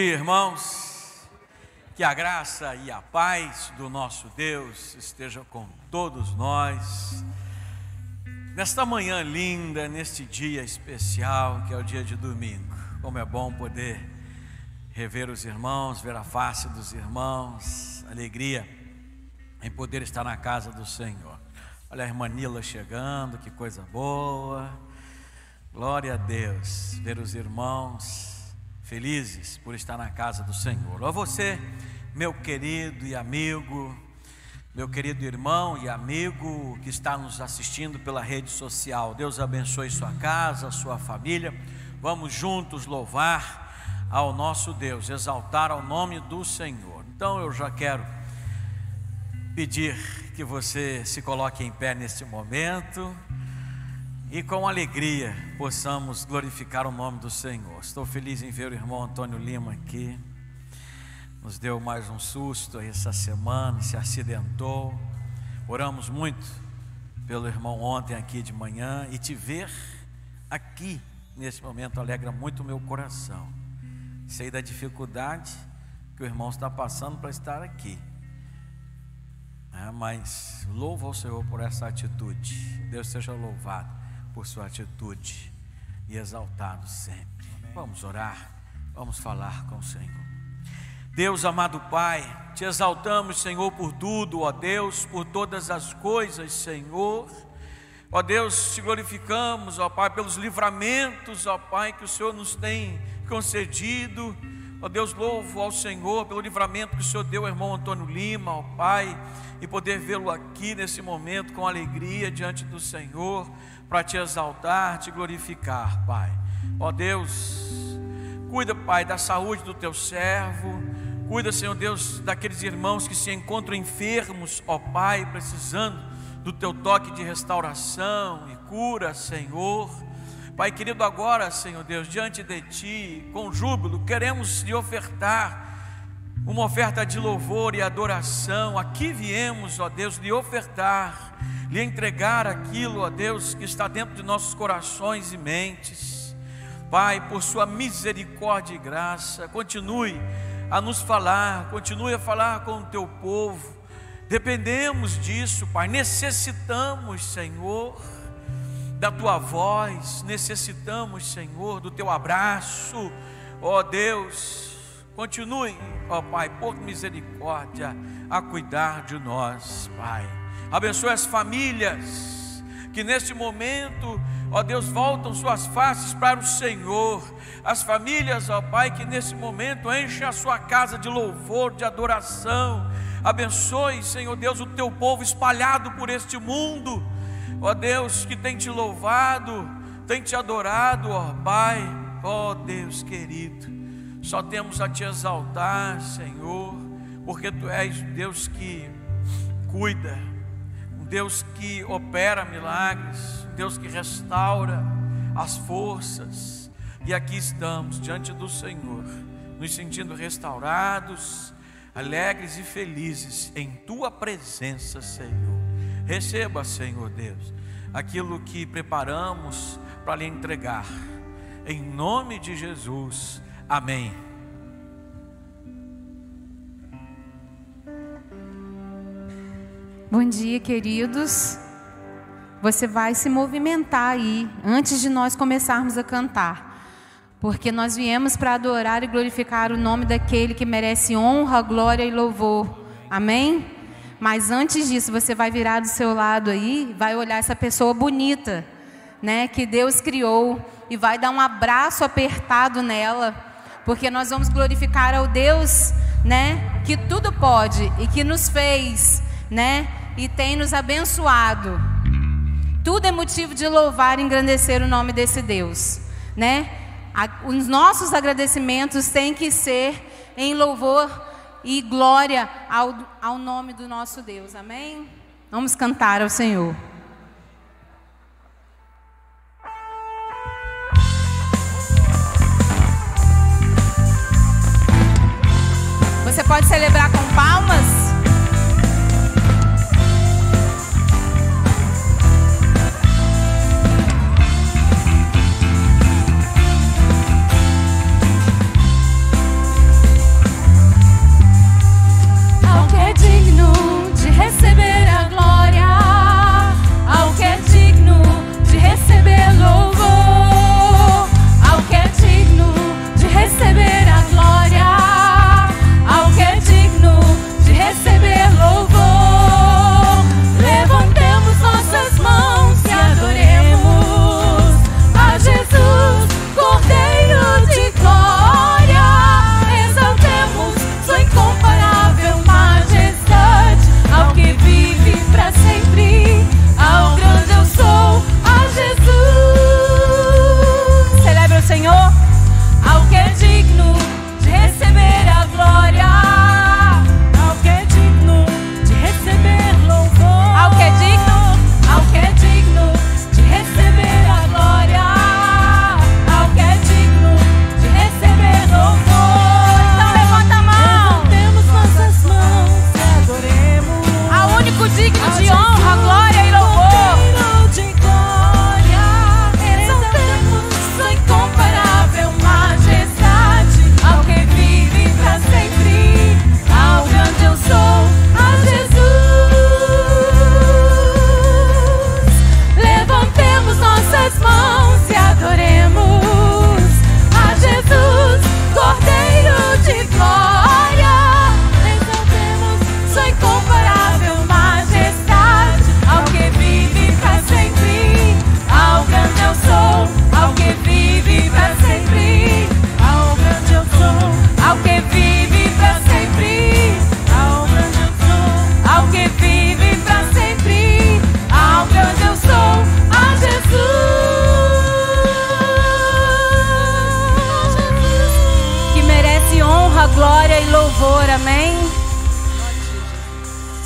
Irmãos, que a graça e a paz do nosso Deus esteja com todos nós, nesta manhã linda, neste dia especial que é o dia de domingo. Como é bom poder rever os irmãos, ver a face dos irmãos, alegria em poder estar na casa do Senhor. Olha a irmã Nila chegando, que coisa boa, glória a Deus, ver os irmãos felizes por estar na casa do Senhor. A você, meu querido e amigo, meu querido irmão e amigo que está nos assistindo pela rede social, Deus abençoe sua casa, sua família. Vamos juntos louvar ao nosso Deus, exaltar ao nome do Senhor. Então eu já quero pedir que você se coloque em pé neste momento e com alegria possamos glorificar o nome do Senhor. Estou feliz em ver o irmão Antônio Lima aqui. Nos deu mais um susto essa semana, se acidentou. Oramos muito pelo irmão ontem aqui de manhã, e te ver aqui nesse momento alegra muito o meu coração. Sei da dificuldade que o irmão está passando para estar aqui, mas louvo ao Senhor por essa atitude. Deus seja louvado por sua atitude e exaltado sempre. Vamos orar, vamos falar com o Senhor. Deus amado Pai, te exaltamos, Senhor, por tudo, ó Deus, por todas as coisas, Senhor. Ó Deus, te glorificamos, ó Pai, pelos livramentos, ó Pai, que o Senhor nos tem concedido. Ó Deus, louvo ao Senhor pelo livramento que o Senhor deu ao irmão Antônio Lima, ó Pai, e poder vê-lo aqui nesse momento com alegria diante do Senhor, para te exaltar, te glorificar, Pai. Ó Deus, cuida, Pai, da saúde do teu servo. Cuida, Senhor Deus, daqueles irmãos que se encontram enfermos, ó Pai, precisando do teu toque de restauração e cura, Senhor. Pai querido, agora, Senhor Deus, diante de Ti, com júbilo, queremos lhe ofertar uma oferta de louvor e adoração. Aqui viemos, ó Deus, lhe ofertar, lhe entregar aquilo, ó Deus, que está dentro de nossos corações e mentes. Pai, por sua misericórdia e graça, continue a nos falar, continue a falar com o teu povo. Dependemos disso, Pai, necessitamos, Senhor, da tua voz, necessitamos, Senhor, do teu abraço. Ó Deus, continue, ó Pai, por misericórdia, a cuidar de nós, Pai. Abençoe as famílias que neste momento, ó Deus, voltam suas faces para o Senhor. As famílias, ó Pai, que nesse momento enchem a sua casa de louvor, de adoração. Abençoe, Senhor Deus, o teu povo espalhado por este mundo, ó Deus, que tem te louvado, tem te adorado, ó Pai. Ó Deus querido, só temos a te exaltar, Senhor, porque Tu és Deus que cuida, um Deus que opera milagres, um Deus que restaura as forças. E aqui estamos diante do Senhor, nos sentindo restaurados, alegres e felizes em Tua presença, Senhor. Receba, Senhor Deus, aquilo que preparamos para lhe entregar, em nome de Jesus, amém. Bom dia, queridos. Você vai se movimentar aí, antes de nós começarmos a cantar, porque nós viemos para adorar e glorificar o nome daquele que merece honra, glória e louvor, amém? Mas antes disso, você vai virar do seu lado aí, vai olhar essa pessoa bonita, né, que Deus criou, e vai dar um abraço apertado nela, porque nós vamos glorificar ao Deus, né, que tudo pode e que nos fez, né, e tem nos abençoado. Tudo é motivo de louvar e engrandecer o nome desse Deus, né? Os nossos agradecimentos têm que ser em louvor e glória ao nome do nosso Deus, amém? Vamos cantar ao Senhor. Você pode celebrar com palmas?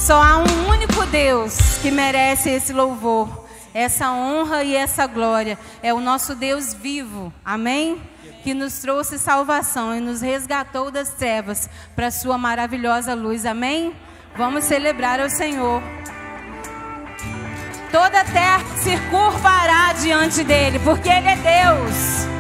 Só há um único Deus que merece esse louvor, essa honra e essa glória. É o nosso Deus vivo, amém? Que nos trouxe salvação e nos resgatou das trevas para a sua maravilhosa luz, amém? Vamos celebrar ao Senhor. Toda a terra se curvará diante dele, porque ele é Deus.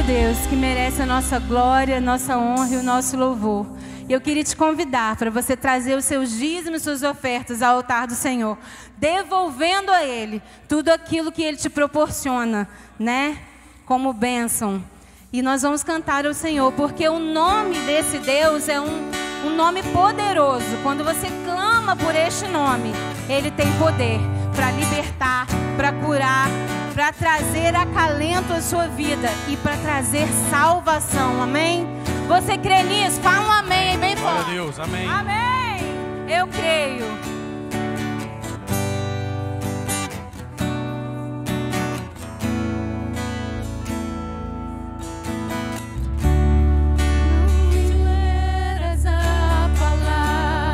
Deus que merece a nossa glória, a nossa honra e o nosso louvor. E eu queria te convidar para você trazer os seus dízimos e suas ofertas ao altar do Senhor, devolvendo a Ele tudo aquilo que Ele te proporciona, né? Como bênção. E nós vamos cantar ao Senhor, porque o nome desse Deus é um nome poderoso. Quando você clama por este nome, Ele tem poder para libertar, para curar, para trazer acalento à sua vida e para trazer salvação, amém? Você crê nisso? Fala um amém bem forte. Glória a Deus, amém. Amém, eu creio. Não eras a palavra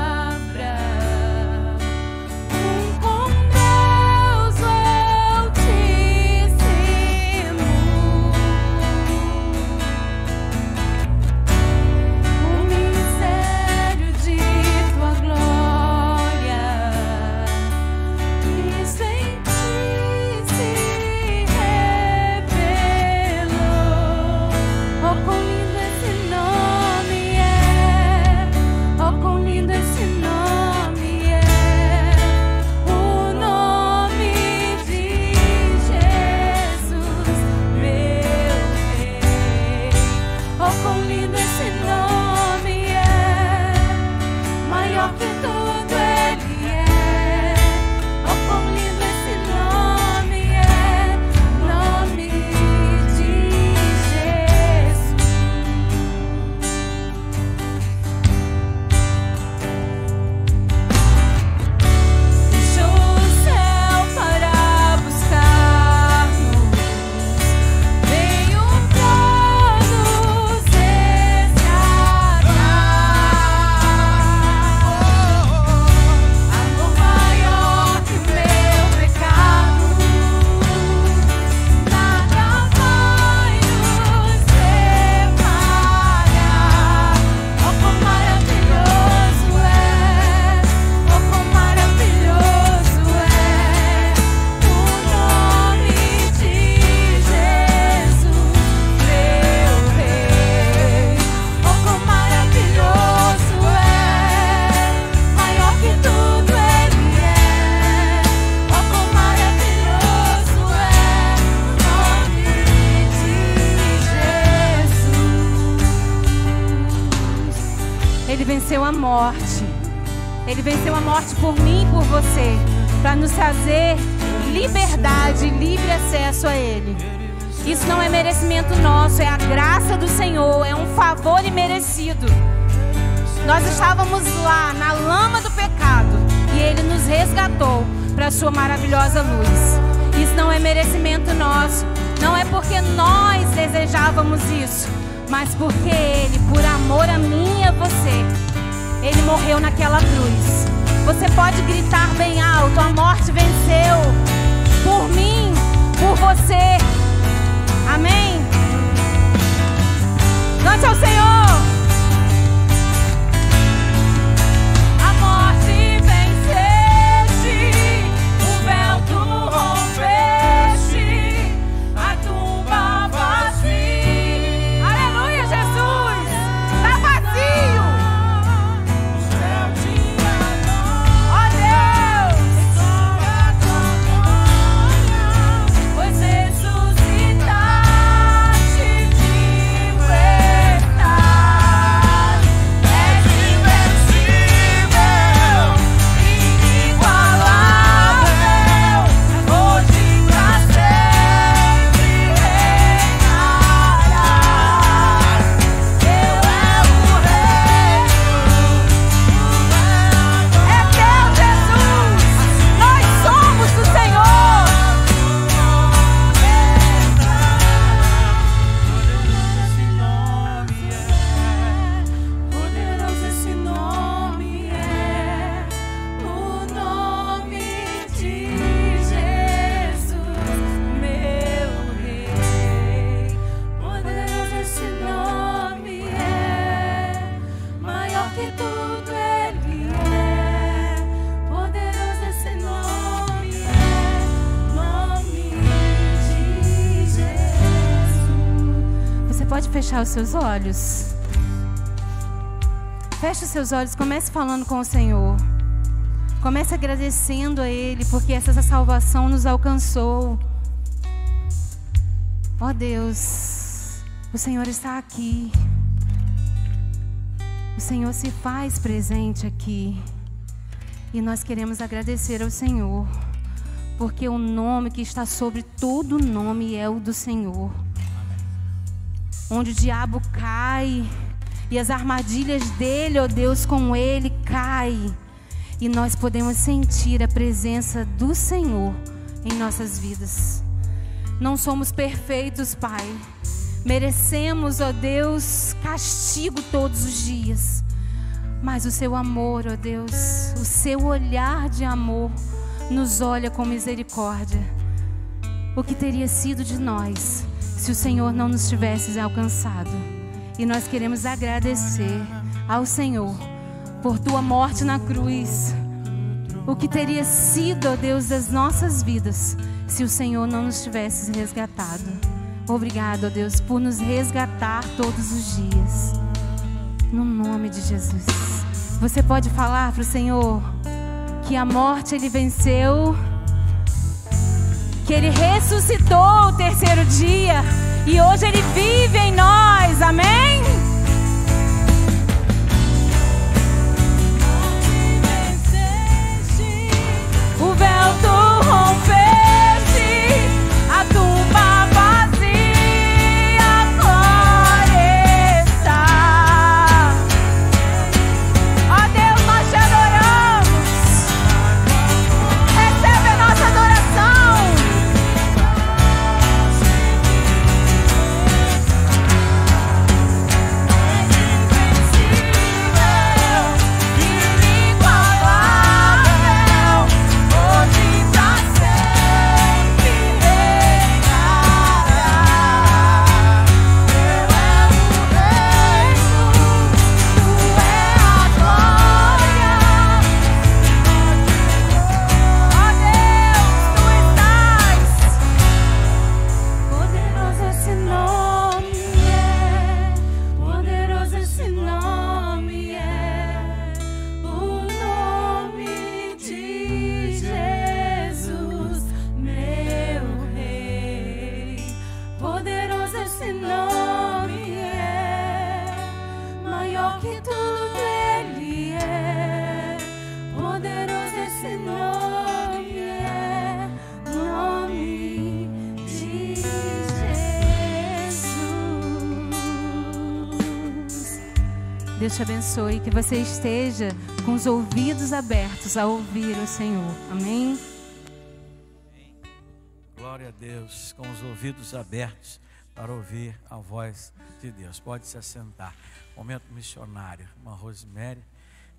morte. Ele venceu a morte por mim e por você, para nos trazer liberdade, livre acesso a Ele. Isso não é merecimento nosso, é a graça do Senhor, é um favor imerecido. Nós estávamos lá na lama do pecado e Ele nos resgatou para a sua maravilhosa luz. Isso não é merecimento nosso, não é porque nós desejávamos isso, mas porque Ele, por amor a mim e a você, Ele morreu naquela cruz. Você pode gritar bem alto: a morte venceu por mim, por você. Amém? Cante ao Senhor. A morte venceste, o véu tu rompeste, a tumba vazia. Aleluia, Jesus! Está vazio. O céu te adora. Ó Deus! Sobre a tua glória, pois ressuscitaste vivo estás. És invencível, inigualável, hoje pra sempre reinarás. Teu é o reino, é teu, Jesus. Nós somos do Senhor. Poderoso esse nome é, o nome de Jesus, meu Rei. Poderoso esse nome é, maior que tudo Ele é. Poderoso esse nome é, nome de Jesus. Você pode fechar os seus olhos? Feche os seus olhos, comece falando com o Senhor. Comece agradecendo a Ele, porque essa salvação nos alcançou. Ó Deus, o Senhor está aqui. O Senhor se faz presente aqui. E nós queremos agradecer ao Senhor, porque o nome que está sobre todo nome é o do Senhor. Onde o diabo cai e as armadilhas dele, ó Deus, com ele cai. E nós podemos sentir a presença do Senhor em nossas vidas. Não somos perfeitos, Pai. Merecemos, ó Deus, castigo todos os dias. Mas o seu amor, ó Deus, o seu olhar de amor nos olha com misericórdia. O que teria sido de nós se o Senhor não nos tivesse alcançado? E nós queremos agradecer ao Senhor por tua morte na cruz. O que teria sido, ó Deus, das nossas vidas se o Senhor não nos tivesse resgatado? Obrigado, ó Deus, por nos resgatar todos os dias. No nome de Jesus. Você pode falar para o Senhor que a morte Ele venceu, que Ele ressuscitou o terceiro dia e hoje Ele vive em nós. Amém? O véu tu rompeste, a tumba vazia, a glória está. Ó Deus, nós te adoramos. Recebe a nossa adoração. Deus te abençoe. Que você esteja com os ouvidos abertos a ouvir o Senhor. Amém? Glória a Deus, com os ouvidos abertos para ouvir a voz de Deus. Pode se assentar. Momento missionário. Irmã Rosemary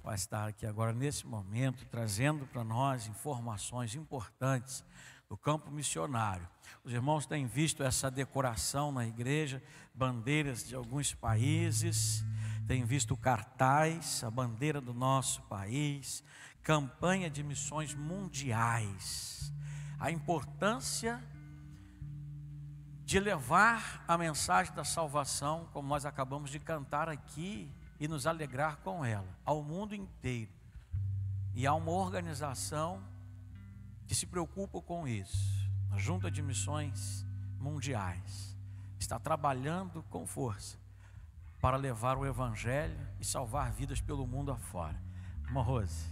vai estar aqui agora nesse momento, trazendo para nós informações importantes do campo missionário. Os irmãos têm visto essa decoração na igreja, bandeiras de alguns países, têm visto cartaz, a bandeira do nosso país, campanha de missões mundiais. A importância de levar a mensagem da salvação, como nós acabamos de cantar aqui, e nos alegrar com ela, ao mundo inteiro. E há uma organização que se preocupa com isso, a Junta de Missões Mundiais, está trabalhando com força para levar o Evangelho e salvar vidas pelo mundo afora. Irmã Rose.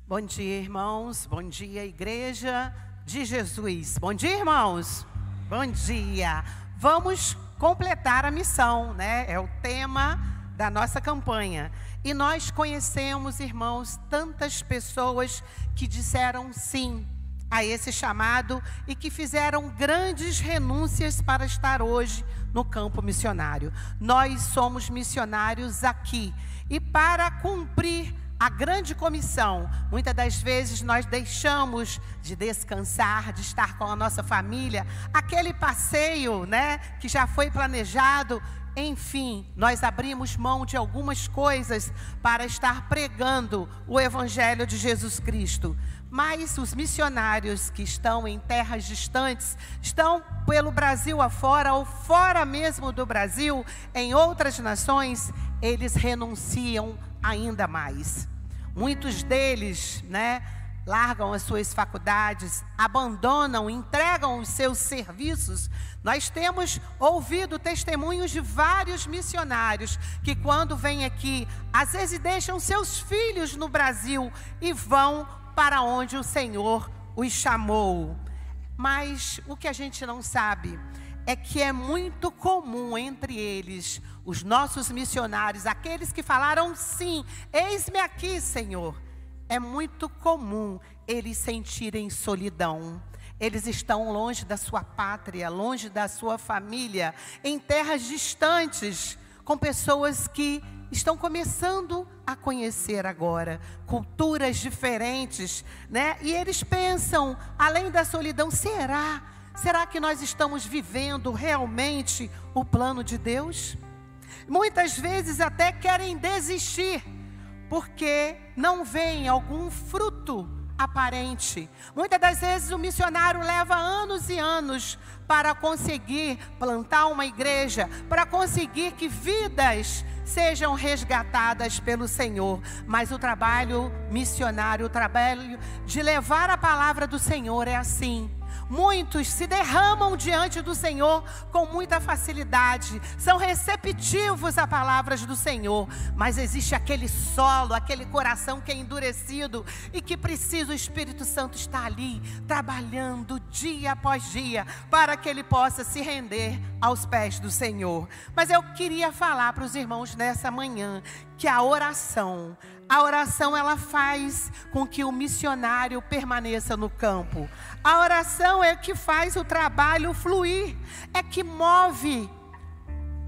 Bom dia, irmãos. Bom dia, Igreja de Jesus. Bom dia, irmãos. Bom dia. Vamos completar a missão, né? É o tema da nossa campanha. E nós conhecemos, irmãos, tantas pessoas que disseram sim a esse chamado e que fizeram grandes renúncias para estar hoje no campo missionário. Nós somos missionários aqui e para cumprir a grande comissão, muitas das vezes nós deixamos de descansar, de estar com a nossa família, aquele passeio, né, que já foi planejado. Enfim, nós abrimos mão de algumas coisas para estar pregando o Evangelho de Jesus Cristo. Mas os missionários que estão em terras distantes, estão pelo Brasil afora ou fora mesmo do Brasil, em outras nações, eles renunciam ainda mais. Muitos deles, né, largam as suas faculdades, abandonam, entregam os seus serviços. Nós temos ouvido testemunhos de vários missionários que quando vêm aqui, às vezes deixam seus filhos no Brasil e vão para onde o Senhor os chamou. Mas o que a gente não sabe é que é muito comum entre eles, os nossos missionários, aqueles que falaram sim, eis-me aqui, Senhor. É muito comum eles sentirem solidão. Eles estão longe da sua pátria, longe da sua família, em terras distantes, com pessoas que estão começando a conhecer agora, culturas diferentes, né? E eles pensam, além da solidão, será que nós estamos vivendo realmente o plano de Deus? Muitas vezes até querem desistir, porque não veem algum fruto aparente. Muitas das vezes o missionário leva anos e anos para conseguir plantar uma igreja, para conseguir que vidas sejam resgatadas pelo Senhor. Mas o trabalho missionário, o trabalho de levar a palavra do Senhor é assim. Muitos se derramam diante do Senhor com muita facilidade, são receptivos a palavras do Senhor, mas existe aquele solo, aquele coração que é endurecido e que precisa o Espírito Santo estar ali, trabalhando dia após dia, para que ele possa se render aos pés do Senhor. Mas eu queria falar para os irmãos nessa manhã que a oração ela faz com que o missionário permaneça no campo. A oração é que faz o trabalho fluir, é que move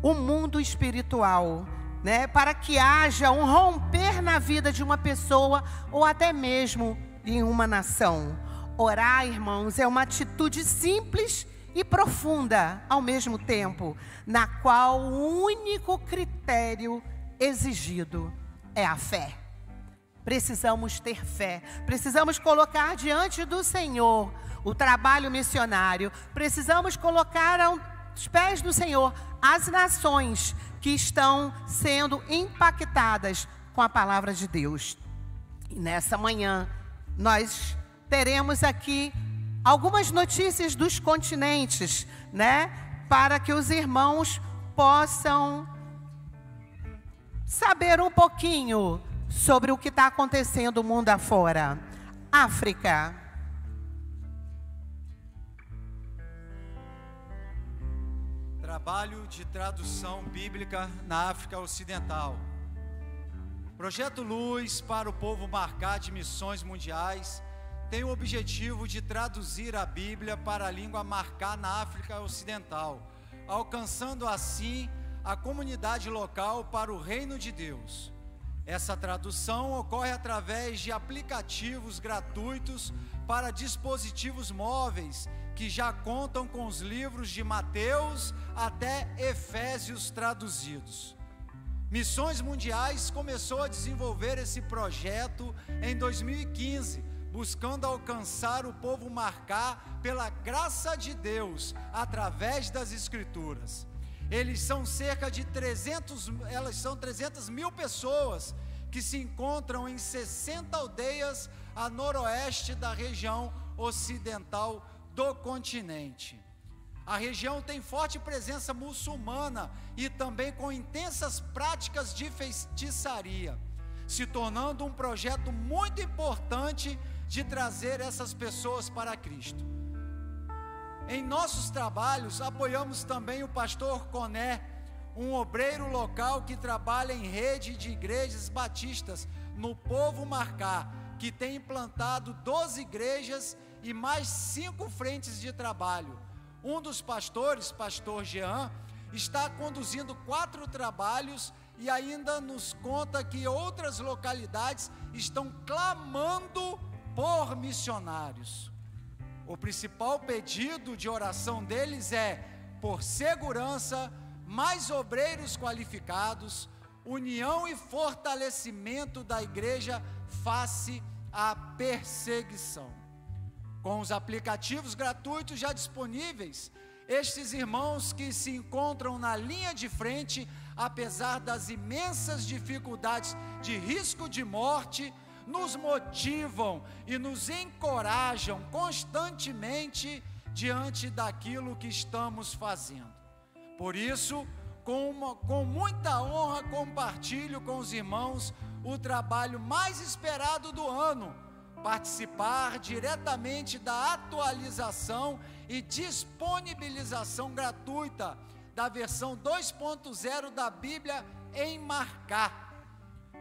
o mundo espiritual, né? Para que haja um romper na vida de uma pessoa ou até mesmo em uma nação. Orar, irmãos, é uma atitude simples e profunda ao mesmo tempo, na qual o único critério exigido é a fé. Precisamos ter fé, precisamos colocar diante do Senhor o trabalho missionário, precisamos colocar aos pés do Senhor as nações que estão sendo impactadas com a palavra de Deus. E nessa manhã nós teremos aqui algumas notícias dos continentes, né? Para que os irmãos possam saber um pouquinho sobre o que está acontecendo no mundo afora. África. Trabalho de tradução bíblica na África Ocidental. Projeto Luz para o Povo Marcar de Missões Mundiais tem o objetivo de traduzir a Bíblia para a língua Marcar na África Ocidental, alcançando assim a comunidade local para o reino de Deus. Essa tradução ocorre através de aplicativos gratuitos para dispositivos móveis que já contam com os livros de Mateus até Efésios traduzidos. Missões Mundiais começou a desenvolver esse projeto em 2015, buscando alcançar o povo Marcar pela graça de Deus através das Escrituras. Elas são 300 mil pessoas que se encontram em 60 aldeias a noroeste da região ocidental do continente. A região tem forte presença muçulmana e também com intensas práticas de feitiçaria, se tornando um projeto muito importante de trazer essas pessoas para Cristo. Em nossos trabalhos, apoiamos também o pastor Coné, um obreiro local que trabalha em rede de igrejas batistas no povo Marcar, que tem implantado 12 igrejas e mais 5 frentes de trabalho. Um dos pastores, pastor Jean, está conduzindo 4 trabalhos e ainda nos conta que outras localidades estão clamando por missionários. O principal pedido de oração deles é por segurança, mais obreiros qualificados, união e fortalecimento da igreja face à perseguição. Com os aplicativos gratuitos já disponíveis, estes irmãos que se encontram na linha de frente, apesar das imensas dificuldades de risco de morte, nos motivam e nos encorajam constantemente diante daquilo que estamos fazendo. Por isso, com muita honra, compartilho com os irmãos o trabalho mais esperado do ano: participar diretamente da atualização e disponibilização gratuita da versão 2.0 da Bíblia em Marcar.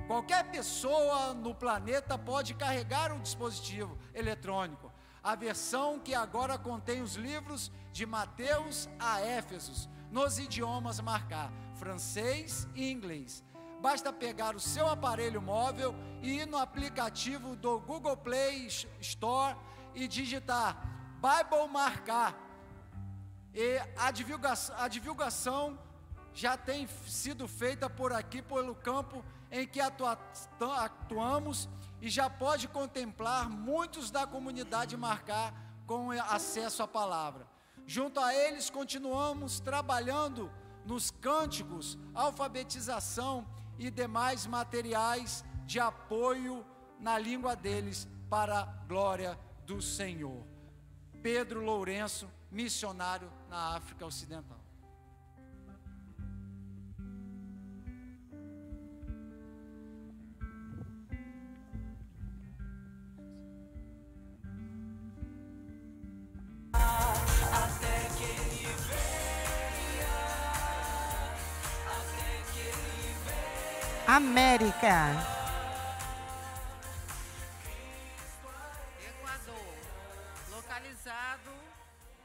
Qualquer pessoa no planeta pode carregar o dispositivo eletrônico. A versão que agora contém os livros de Mateus a Éfesos, nos idiomas Marcar, francês e inglês. Basta pegar o seu aparelho móvel e ir no aplicativo do Google Play Store e digitar Bible Marcar. E a divulgação já tem sido feita por aqui, pelo campo em que atuamos, e já pode contemplar muitos da comunidade Marcar com acesso à palavra. Junto a eles, continuamos trabalhando nos cânticos, alfabetização e demais materiais de apoio na língua deles, para a glória do Senhor. Pedro Lourenço, missionário na África Ocidental. América. Equador, localizado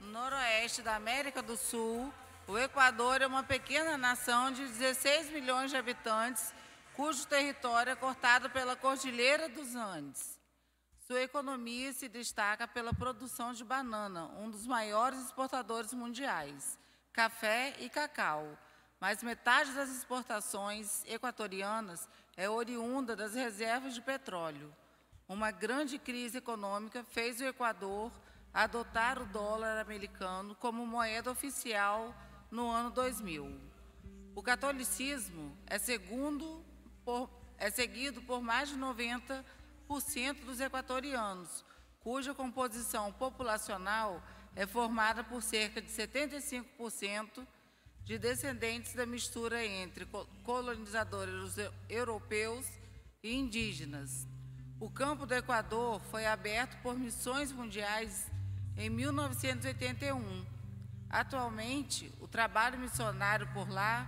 no noroeste da América do Sul, o Equador é uma pequena nação de 16 milhões de habitantes, cujo território é cortado pela Cordilheira dos Andes. Sua economia se destaca pela produção de banana, um dos maiores exportadores mundiais, café e cacau. Mas metade das exportações equatorianas é oriunda das reservas de petróleo. Uma grande crise econômica fez o Equador adotar o dólar americano como moeda oficial no ano 2000. O catolicismo é seguido por mais de 90% dos equatorianos, cuja composição populacional é formada por cerca de 75% de descendentes da mistura entre colonizadores europeus e indígenas. O campo do Equador foi aberto por missões mundiais em 1981. Atualmente, o trabalho missionário por lá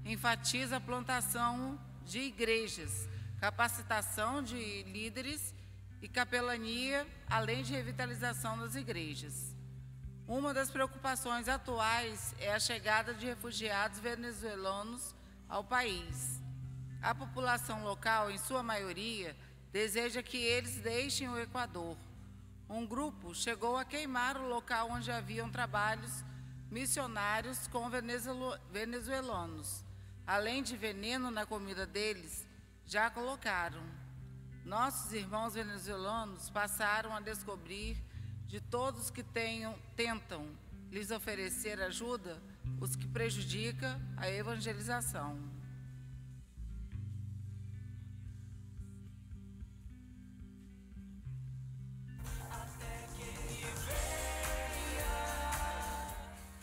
enfatiza a plantação de igrejas, capacitação de líderes e capelania, além de revitalização das igrejas. Uma das preocupações atuais é a chegada de refugiados venezuelanos ao país. A população local, em sua maioria, deseja que eles deixem o Equador. Um grupo chegou a queimar o local onde haviam trabalhos missionários com venezuelanos. Além de veneno na comida deles, já colocaram. Nossos irmãos venezuelanos passaram a descobrir de todos que tentam lhes oferecer ajuda, os que prejudicam a evangelização.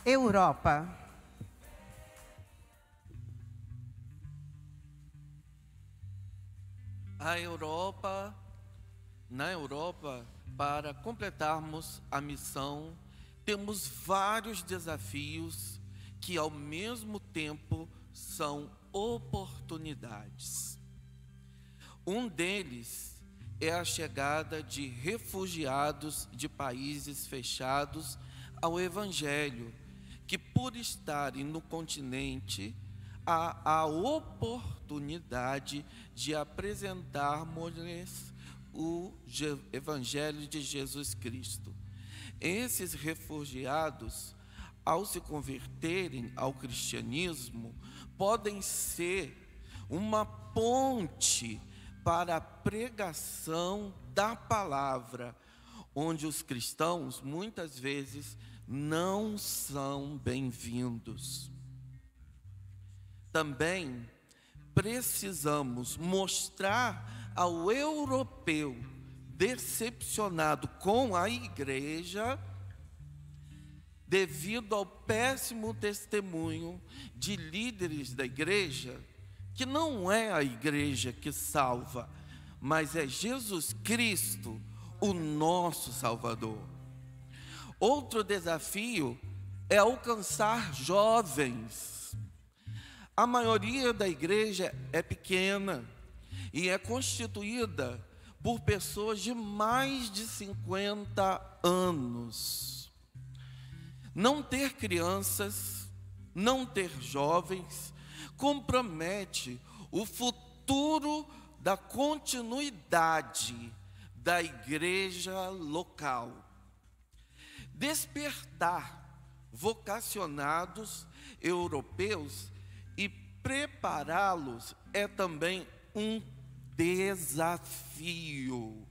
Europa. Na Europa, para completarmos a missão, temos vários desafios que, ao mesmo tempo, são oportunidades. Um deles é a chegada de refugiados de países fechados ao Evangelho, que, por estarem no continente, há a oportunidade de apresentarmos-lhes o Evangelho de Jesus Cristo. Esses refugiados, ao se converterem ao cristianismo, podem ser uma ponte para a pregação da palavra, onde os cristãos, muitas vezes, não são bem-vindos. Também precisamos mostrar ao europeu decepcionado com a igreja, devido ao péssimo testemunho de líderes da igreja, que não é a igreja que salva, mas é Jesus Cristo, o nosso Salvador. Outro desafio é alcançar jovens. A maioria da igreja é pequena e é constituída por pessoas de mais de 50 anos. Não ter crianças, não ter jovens, compromete o futuro da continuidade da igreja local. Despertar vocacionados europeus e prepará-los é também um desafio.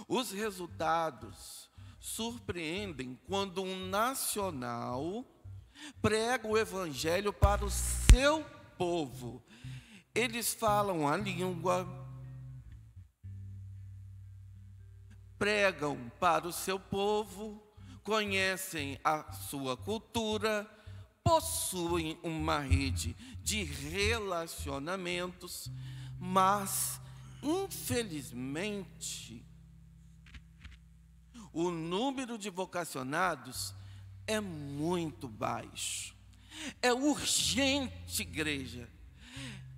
Os resultados surpreendem quando um nacional prega o evangelho para o seu povo. Eles falam a língua, pregam para o seu povo, conhecem a sua cultura, possuem uma rede de relacionamentos, mas, infelizmente, o número de vocacionados é muito baixo. É urgente, igreja,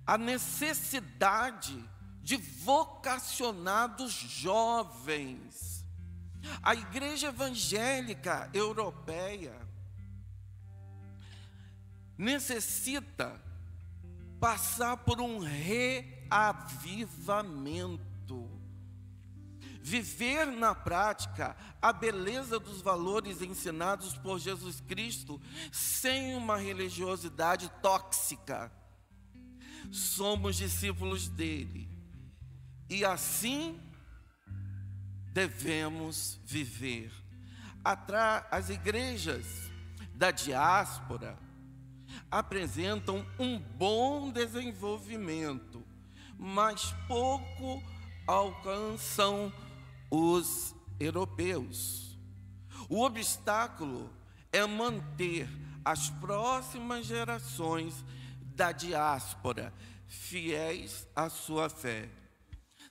a necessidade de vocacionados jovens. A igreja evangélica europeia necessita passar por um reavivamento, viver na prática a beleza dos valores ensinados por Jesus Cristo sem uma religiosidade tóxica. Somos discípulos dele e assim devemos viver. As igrejas da diáspora apresentam um bom desenvolvimento, mas pouco alcançam os europeus. O obstáculo é manter as próximas gerações da diáspora fiéis à sua fé.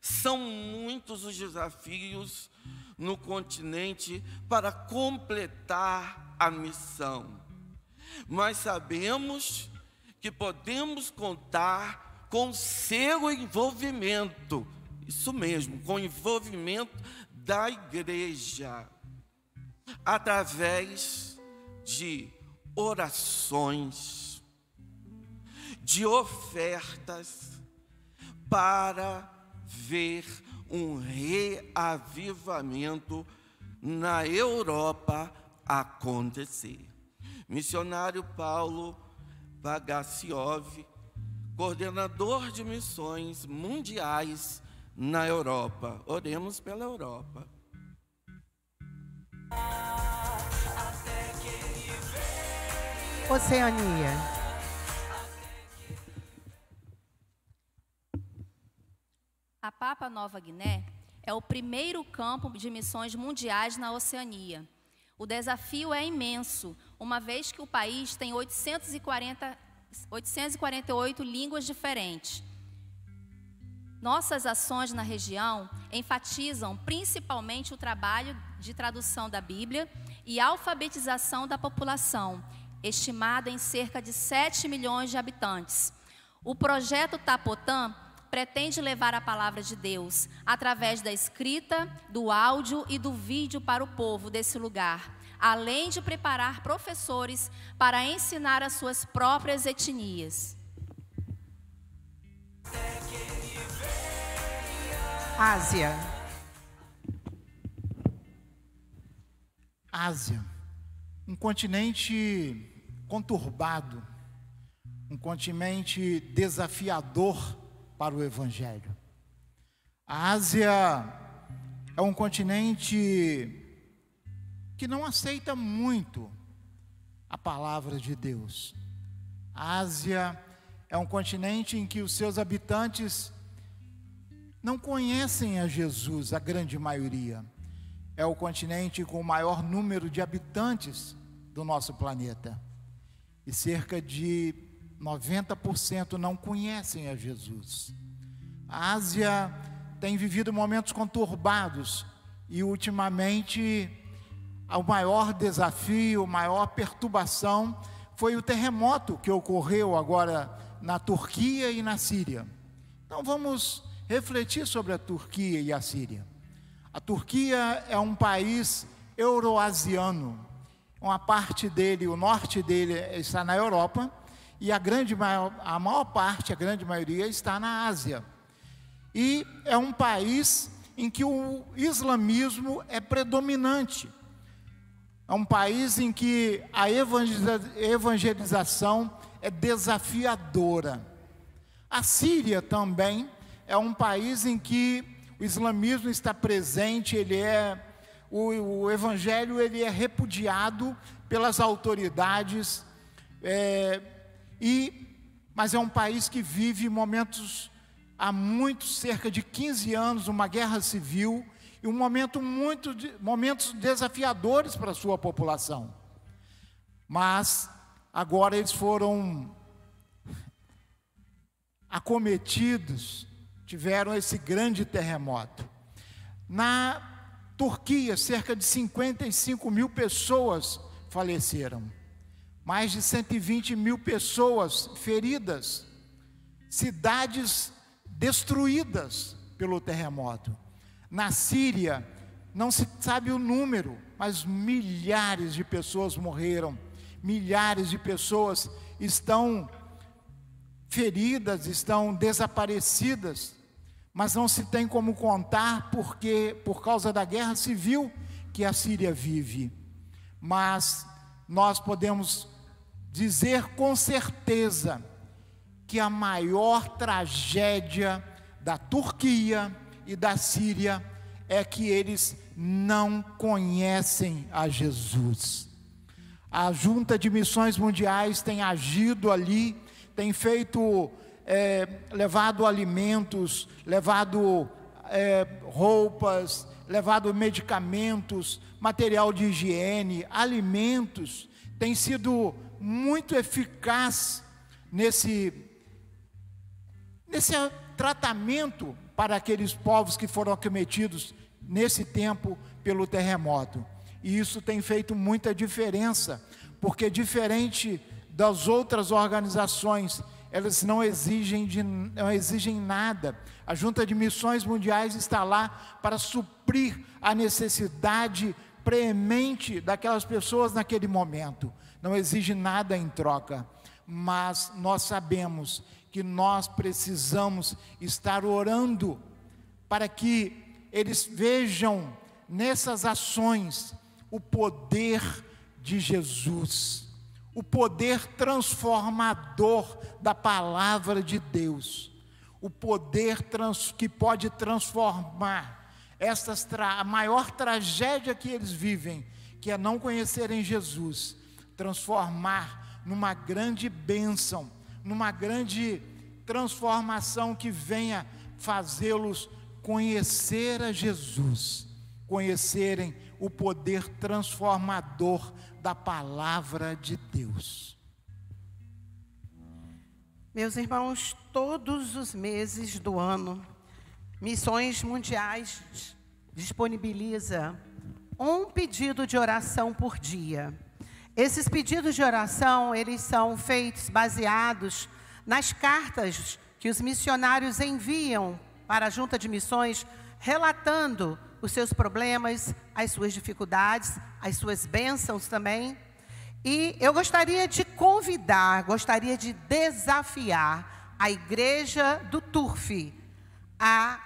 São muitos os desafios no continente para completar a missão. mas sabemos que podemos contar com seu envolvimento, isso mesmo, com o envolvimento da igreja, através de orações, de ofertas, para ver um reavivamento na Europa acontecer. Missionário Paulo Vagaciov, coordenador de missões mundiais na Europa. Oremos pela Europa. Oceania. A Papua Nova Guiné é o primeiro campo de missões mundiais na Oceania. O desafio é imenso, uma vez que o país tem 848 línguas diferentes. Nossas ações na região enfatizam principalmente o trabalho de tradução da Bíblia e alfabetização da população, estimada em cerca de 7 milhões de habitantes. O projeto Tapotã pretende levar a palavra de Deus através da escrita, do áudio e do vídeo para o povo desse lugar, além de preparar professores para ensinar as suas próprias etnias. Ásia. Ásia, um continente conturbado, um continente desafiador para o Evangelho. A Ásia é um continente que não aceita muito a palavra de Deus. A Ásia é um continente em que os seus habitantes não conhecem a Jesus, a grande maioria. É o continente com o maior número de habitantes do nosso planeta. E cerca de 90% não conhecem a Jesus. A Ásia tem vivido momentos conturbados e, ultimamente, o maior desafio, a maior perturbação foi o terremoto que ocorreu agora na Turquia e na Síria. Então vamos refletir sobre a Turquia e a Síria. A Turquia é um país euroasiano. Uma parte dele, o norte dele está na Europa, e a maior parte, a grande maioria, está na Ásia. E é um país em que o islamismo é predominante. É um país em que a evangelização é desafiadora. A Síria também é um país em que o islamismo está presente, o evangelho ele é repudiado pelas autoridades, mas é um país que vive momentos, cerca de 15 anos, uma guerra civil, e momentos desafiadores para a sua população. Mas agora eles foram acometidos, tiveram esse grande terremoto. Na Turquia, cerca de 55 mil pessoas faleceram. Mais de 120 mil pessoas feridas, cidades destruídas pelo terremoto. Na Síria, não se sabe o número, mas milhares de pessoas morreram, milhares de pessoas estão feridas, estão desaparecidas, mas não se tem como contar por causa da guerra civil que a Síria vive. Mas nós podemos dizer com certeza que a maior tragédia da Turquia e da Síria é que eles não conhecem a Jesus. A Junta de Missões Mundiais tem agido ali, tem feito, levado alimentos, levado roupas, levado medicamentos, material de higiene, alimentos. Tem sido muito eficaz nesse tratamento para aqueles povos que foram acometidos nesse tempo pelo terremoto. E isso tem feito muita diferença, porque diferente das outras organizações, elas não exigem nada. A Junta de Missões Mundiais está lá para suprir a necessidade preemente daquelas pessoas naquele momento. Não exige nada em troca, mas nós sabemos que nós precisamos estar orando para que eles vejam nessas ações o poder de Jesus, o poder transformador da palavra de Deus, o poder que pode transformar a maior tragédia que eles vivem, que é não conhecerem Jesus, transformar numa grande bênção, numa grande transformação que venha fazê-los conhecer a Jesus, conhecerem o poder transformador da palavra de Deus. Meus irmãos, todos os meses do ano, Missões Mundiais disponibiliza um pedido de oração por dia. Esses pedidos de oração, eles são feitos baseados nas cartas que os missionários enviam para a Junta de Missões, relatando os seus problemas, as suas dificuldades, as suas bênçãos também. E eu gostaria de convidar, gostaria de desafiar a igreja do Turf a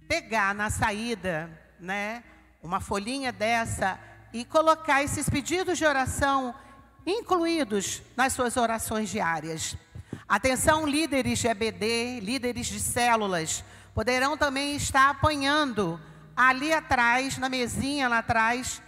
pegar na saída, né, uma folhinha dessa e colocar esses pedidos de oração incluídos nas suas orações diárias. Atenção, líderes de EBD, líderes de células, poderão também estar apanhando ali atrás, na mesinha lá atrás,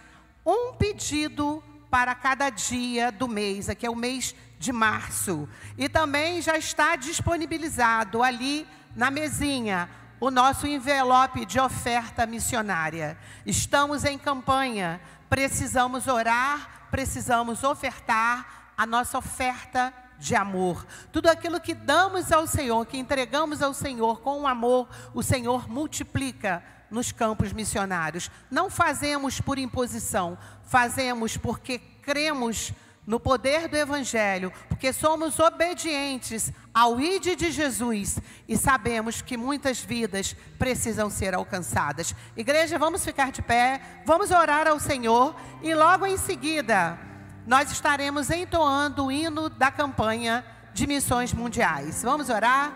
um pedido para cada dia do mês. Aqui é o mês de março. E também já está disponibilizado ali na mesinha o nosso envelope de oferta missionária. Estamos em campanha, precisamos orar, precisamos ofertar a nossa oferta de amor. Tudo aquilo que damos ao Senhor, que entregamos ao Senhor com amor, o Senhor multiplica nos campos missionários. Não fazemos por imposição, fazemos porque cremos no poder do Evangelho, porque somos obedientes ao ID de Jesus e sabemos que muitas vidas precisam ser alcançadas. Igreja, vamos ficar de pé, vamos orar ao Senhor e logo em seguida nós estaremos entoando o hino da campanha de missões mundiais. Vamos orar?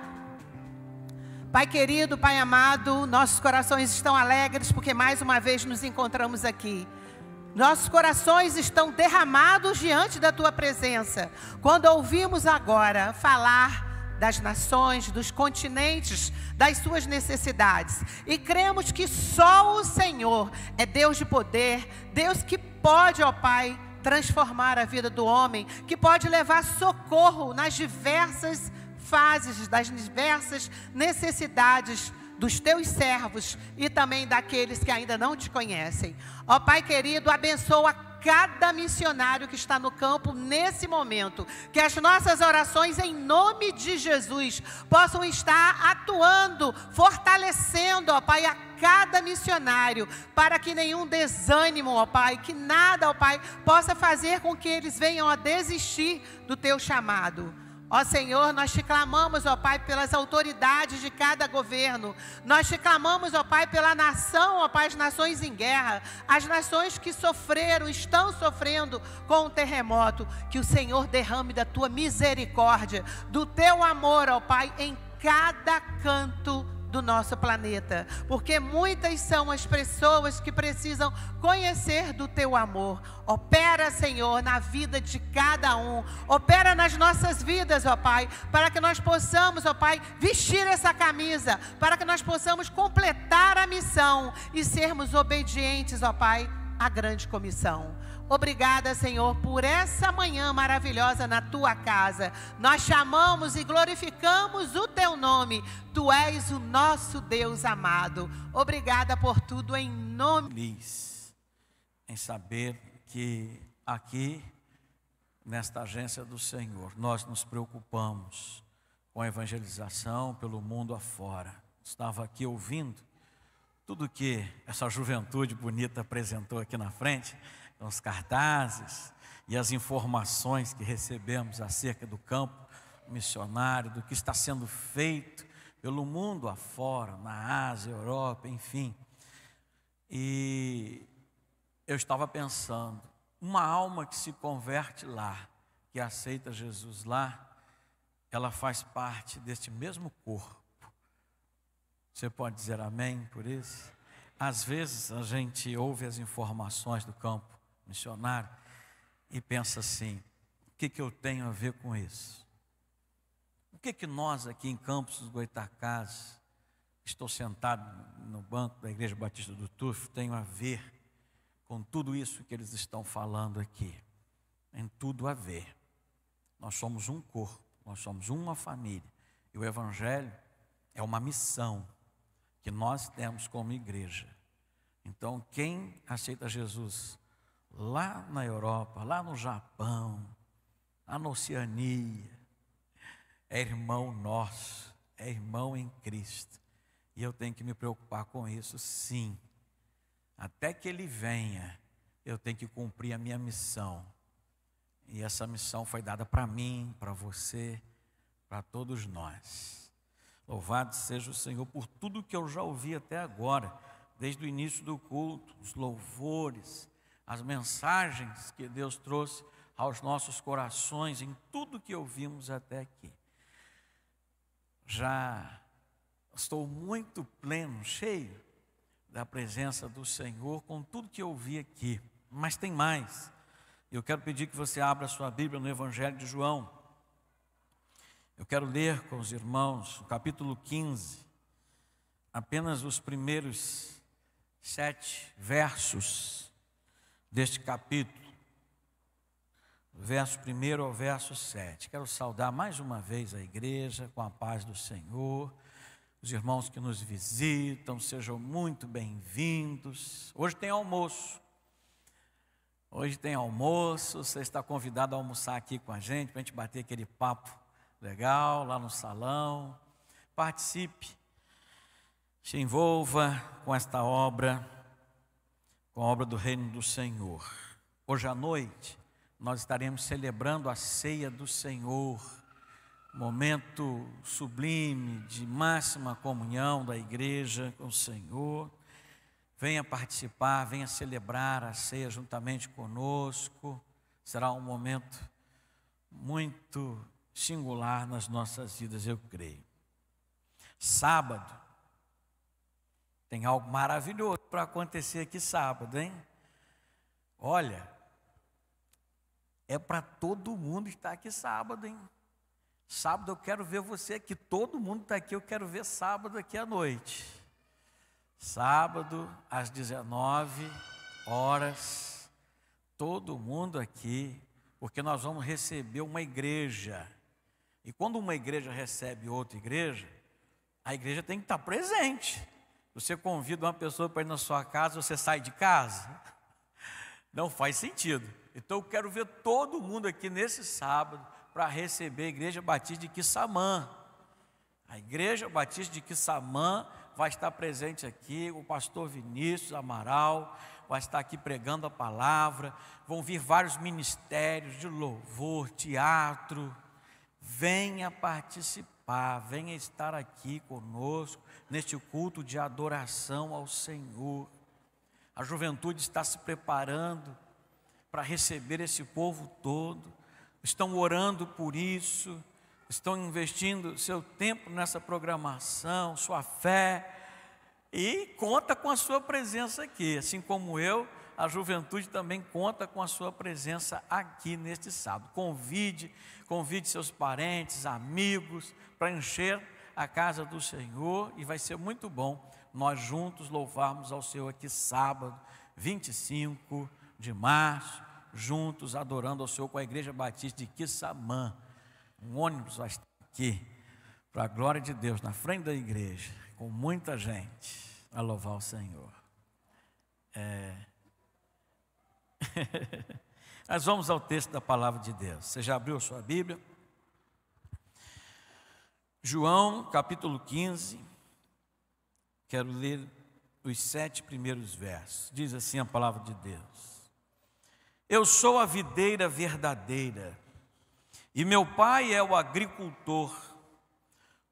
Pai querido, Pai amado, nossos corações estão alegres porque mais uma vez nos encontramos aqui. Nossos corações estão derramados diante da Tua presença. Quando ouvimos agora falar das nações, dos continentes, das suas necessidades. E cremos que só o Senhor é Deus de poder, Deus que pode, ó Pai, transformar a vida do homem, que pode levar socorro nas diversas fases, das diversas necessidades dos teus servos e também daqueles que ainda não te conhecem. Ó Pai querido, abençoa cada missionário que está no campo nesse momento, que as nossas orações em nome de Jesus possam estar atuando, fortalecendo, ó Pai, a cada missionário, para que nenhum desânimo, ó Pai, que nada, ó Pai, possa fazer com que eles venham a desistir do teu chamado. Ó Senhor, nós te clamamos, ó Pai, pelas autoridades de cada governo. Nós te clamamos, ó Pai, pela nação, ó Pai, as nações em guerra. As nações que sofreram, estão sofrendo com o terremoto. Que o Senhor derrame da tua misericórdia, do teu amor, ó Pai, em cada canto do nosso planeta, porque muitas são as pessoas que precisam conhecer do teu amor. Opera, Senhor, na vida de cada um, opera nas nossas vidas, ó Pai, para que nós possamos, ó Pai, vestir essa camisa, para que nós possamos completar a missão e sermos obedientes, ó Pai, à grande comissão. Obrigada, Senhor, por essa manhã maravilhosa na Tua casa. Nós chamamos e glorificamos o Teu nome. Tu és o nosso Deus amado. Obrigada por tudo em nome. Feliz em saber que aqui, nesta agência do Senhor, nós nos preocupamos com a evangelização pelo mundo afora. Estava aqui ouvindo tudo que essa juventude bonita apresentou aqui na frente. com os cartazes e as informações que recebemos acerca do campo missionário, do que está sendo feito pelo mundo afora, na Ásia, Europa, enfim. E eu estava pensando, uma alma que se converte lá, que aceita Jesus lá, ela faz parte deste mesmo corpo. Você pode dizer amém por isso? Às vezes a gente ouve as informações do campo missionário e pensa assim, o que eu tenho a ver com isso? O que nós aqui em Campos dos Goitacazes, estou sentado no banco da Igreja Batista do Tufo, tenho a ver com tudo isso que eles estão falando aqui? Tem tudo a ver. Nós somos um corpo, nós somos uma família. E o Evangelho é uma missão que nós temos como igreja. Então, quem aceita Jesus lá na Europa, lá no Japão, lá na Oceania, é irmão nosso, é irmão em Cristo. E eu tenho que me preocupar com isso, sim. Até que Ele venha, eu tenho que cumprir a minha missão. E essa missão foi dada para mim, para você, para todos nós. Louvado seja o Senhor por tudo que eu já ouvi até agora, desde o início do culto, os louvores, as mensagens que Deus trouxe aos nossos corações, em tudo que ouvimos até aqui. Já estou muito pleno, cheio da presença do Senhor com tudo que eu ouvi aqui, mas tem mais. Eu quero pedir que você abra a sua Bíblia no Evangelho de João. Eu quero ler com os irmãos o capítulo 15, apenas os primeiros 7 versos deste capítulo, verso 1 ao verso 7. Quero saudar mais uma vez a igreja com a paz do Senhor. Os irmãos que nos visitam, sejam muito bem-vindos. Hoje tem almoço. Hoje tem almoço, você está convidado a almoçar aqui com a gente, para a gente bater aquele papo legal lá no salão. Participe, se envolva com esta obra, com a obra do Reino do Senhor. Hoje à noite, nós estaremos celebrando a ceia do Senhor, momento sublime de máxima comunhão da igreja com o Senhor. Venha participar, venha celebrar a ceia juntamente conosco. Será um momento muito singular nas nossas vidas, eu creio. Sábado, tem algo maravilhoso para acontecer aqui sábado, hein? Olha, é para todo mundo estar aqui sábado, hein? Sábado eu quero ver você aqui, todo mundo está aqui, eu quero ver sábado aqui à noite. Sábado, às 19 horas, todo mundo aqui, porque nós vamos receber uma igreja. E quando uma igreja recebe outra igreja, a igreja tem que estar presente. Você convida uma pessoa para ir na sua casa, você sai de casa? Não faz sentido. Então eu quero ver todo mundo aqui nesse sábado para receber a Igreja Batista de Quissamã. A Igreja Batista de Quissamã vai estar presente aqui, o pastor Vinícius Amaral vai estar aqui pregando a palavra, vão vir vários ministérios de louvor, teatro. Venha participar, venha estar aqui conosco neste culto de adoração ao Senhor. A juventude está se preparando para receber esse povo todo, estão orando por isso, estão investindo seu tempo nessa programação, sua fé, e conta com a sua presença aqui, assim como eu, a juventude também conta com a sua presença aqui neste sábado. Convide seus parentes, amigos, para encher a casa do Senhor, e vai ser muito bom nós juntos louvarmos ao Senhor aqui sábado, 25 de março, juntos adorando ao Senhor com a Igreja Batista de Quissamã. Um ônibus vai estar aqui, para a glória de Deus, na frente da igreja, com muita gente a louvar o Senhor. Nós vamos ao texto da palavra de Deus. Você já abriu a sua Bíblia? João, capítulo 15. Quero ler os 7 primeiros versos. Diz assim a palavra de Deus: Eu sou a videira verdadeira, e meu Pai é o agricultor.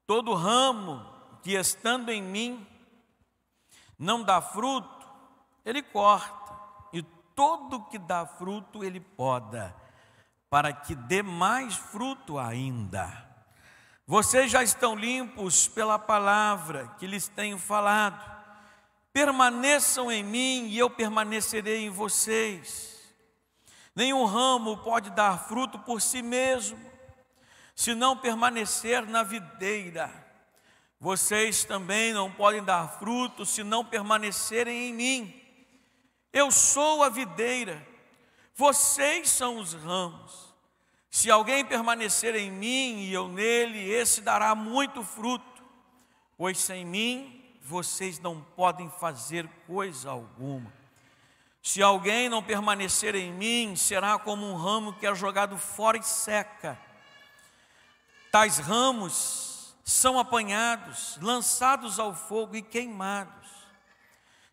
Todo ramo que estando em mim não dá fruto, Ele corta, e todo que dá fruto Ele poda, para que dê mais fruto ainda. Vocês já estão limpos pela palavra que lhes tenho falado. Permaneçam em mim e eu permanecerei em vocês. Nenhum ramo pode dar fruto por si mesmo, se não permanecer na videira. Vocês também não podem dar fruto se não permanecerem em mim. Eu sou a videira, vocês são os ramos. Se alguém permanecer em mim e eu nele, esse dará muito fruto, pois sem mim vocês não podem fazer coisa alguma. Se alguém não permanecer em mim, será como um ramo que é jogado fora e seca. Tais ramos são apanhados, lançados ao fogo e queimados.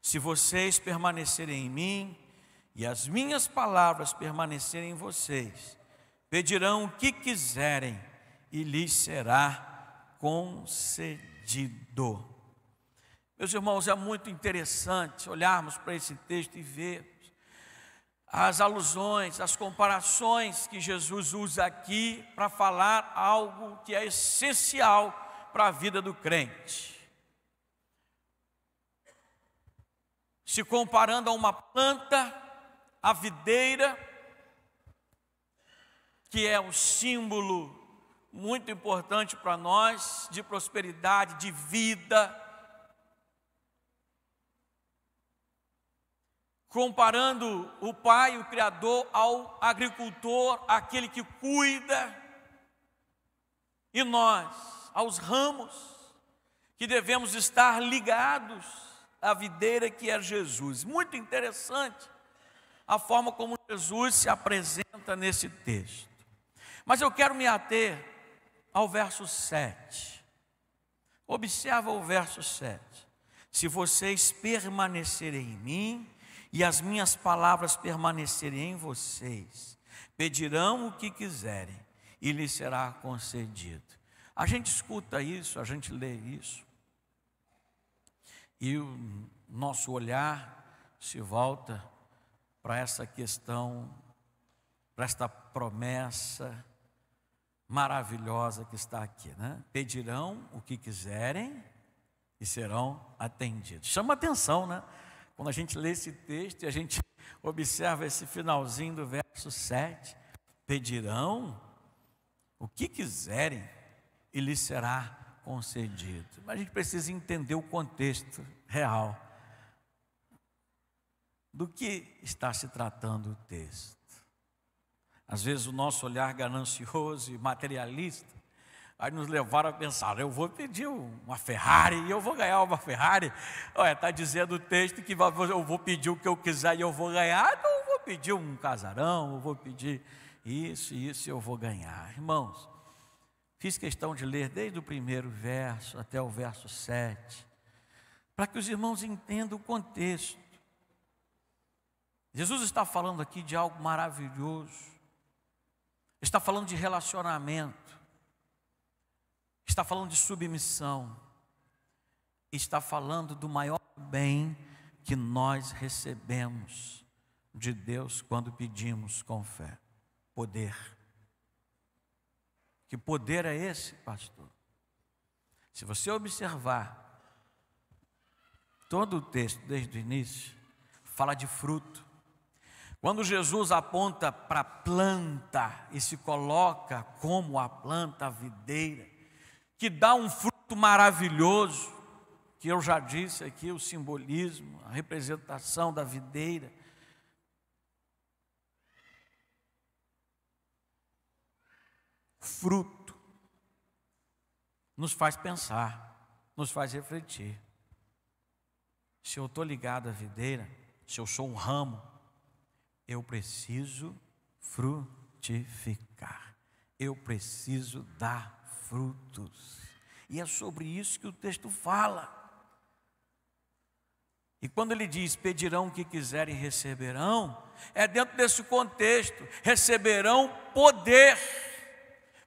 Se vocês permanecerem em mim e as minhas palavras permanecerem em vocês, pedirão o que quiserem e lhes será concedido. Meus irmãos, é muito interessante olharmos para esse texto e vermos as alusões, as comparações que Jesus usa aqui para falar algo que é essencial para a vida do crente. Se comparando a uma planta, a videira, que é um símbolo muito importante para nós, de prosperidade, de vida. Comparando o Pai, o Criador, ao agricultor, aquele que cuida, e nós, aos ramos, que devemos estar ligados à videira que é Jesus. Muito interessante a forma como Jesus se apresenta nesse texto. Mas eu quero me ater ao verso 7. Observa o verso 7. Se vocês permanecerem em mim, e as minhas palavras permanecerem em vocês, pedirão o que quiserem, e lhes será concedido. A gente escuta isso, a gente lê isso, e o nosso olhar se volta para essa questão, para esta promessa maravilhosa que está aqui, né? Pedirão o que quiserem e serão atendidos. Chama atenção, né? Quando a gente lê esse texto e a gente observa esse finalzinho do verso 7, pedirão o que quiserem e lhes será concedido. Mas a gente precisa entender o contexto real do que está se tratando o texto. Às vezes o nosso olhar ganancioso e materialista vai nos levar a pensar, eu vou pedir uma Ferrari e eu vou ganhar uma Ferrari. Está dizendo o texto que eu vou pedir o que eu quiser e eu vou ganhar. Então eu vou pedir um casarão, eu vou pedir isso e eu vou ganhar. Irmãos, fiz questão de ler desde o primeiro verso até o verso 7, para que os irmãos entendam o contexto. Jesus está falando aqui de algo maravilhoso, está falando de relacionamento, está falando de submissão, está falando do maior bem que nós recebemos de Deus quando pedimos com fé: poder. Que poder é esse, pastor? Se você observar todo o texto desde o início, fala de fruto. Quando Jesus aponta para a planta e se coloca como a planta, a videira, que dá um fruto maravilhoso, que eu já disse aqui, o simbolismo, a representação da videira. Fruto nos faz pensar, nos faz refletir. Se eu estou ligado à videira, se eu sou um ramo, eu preciso frutificar, eu preciso dar frutos. E é sobre isso que o texto fala. E quando ele diz pedirão o que quiserem e receberão, é dentro desse contexto, receberão poder.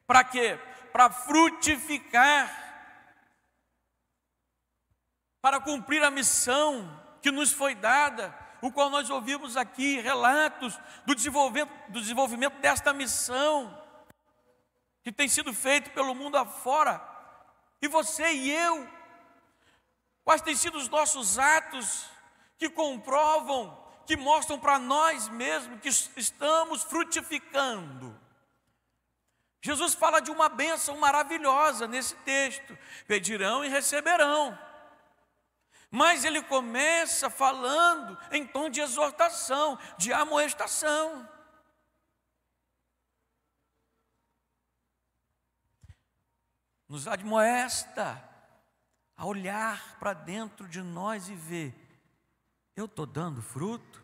Para quê? Para frutificar, para cumprir a missão que nos foi dada, o qual nós ouvimos aqui relatos do desenvolvimento desta missão, que tem sido feito pelo mundo afora. E você e eu, quais têm sido os nossos atos que comprovam, que mostram para nós mesmos que estamos frutificando? Jesus fala de uma bênção maravilhosa nesse texto: pedirão e receberão. Mas ele começa falando em tom de exortação, de amoestação. Nos admoesta a olhar para dentro de nós e ver: eu estou dando fruto?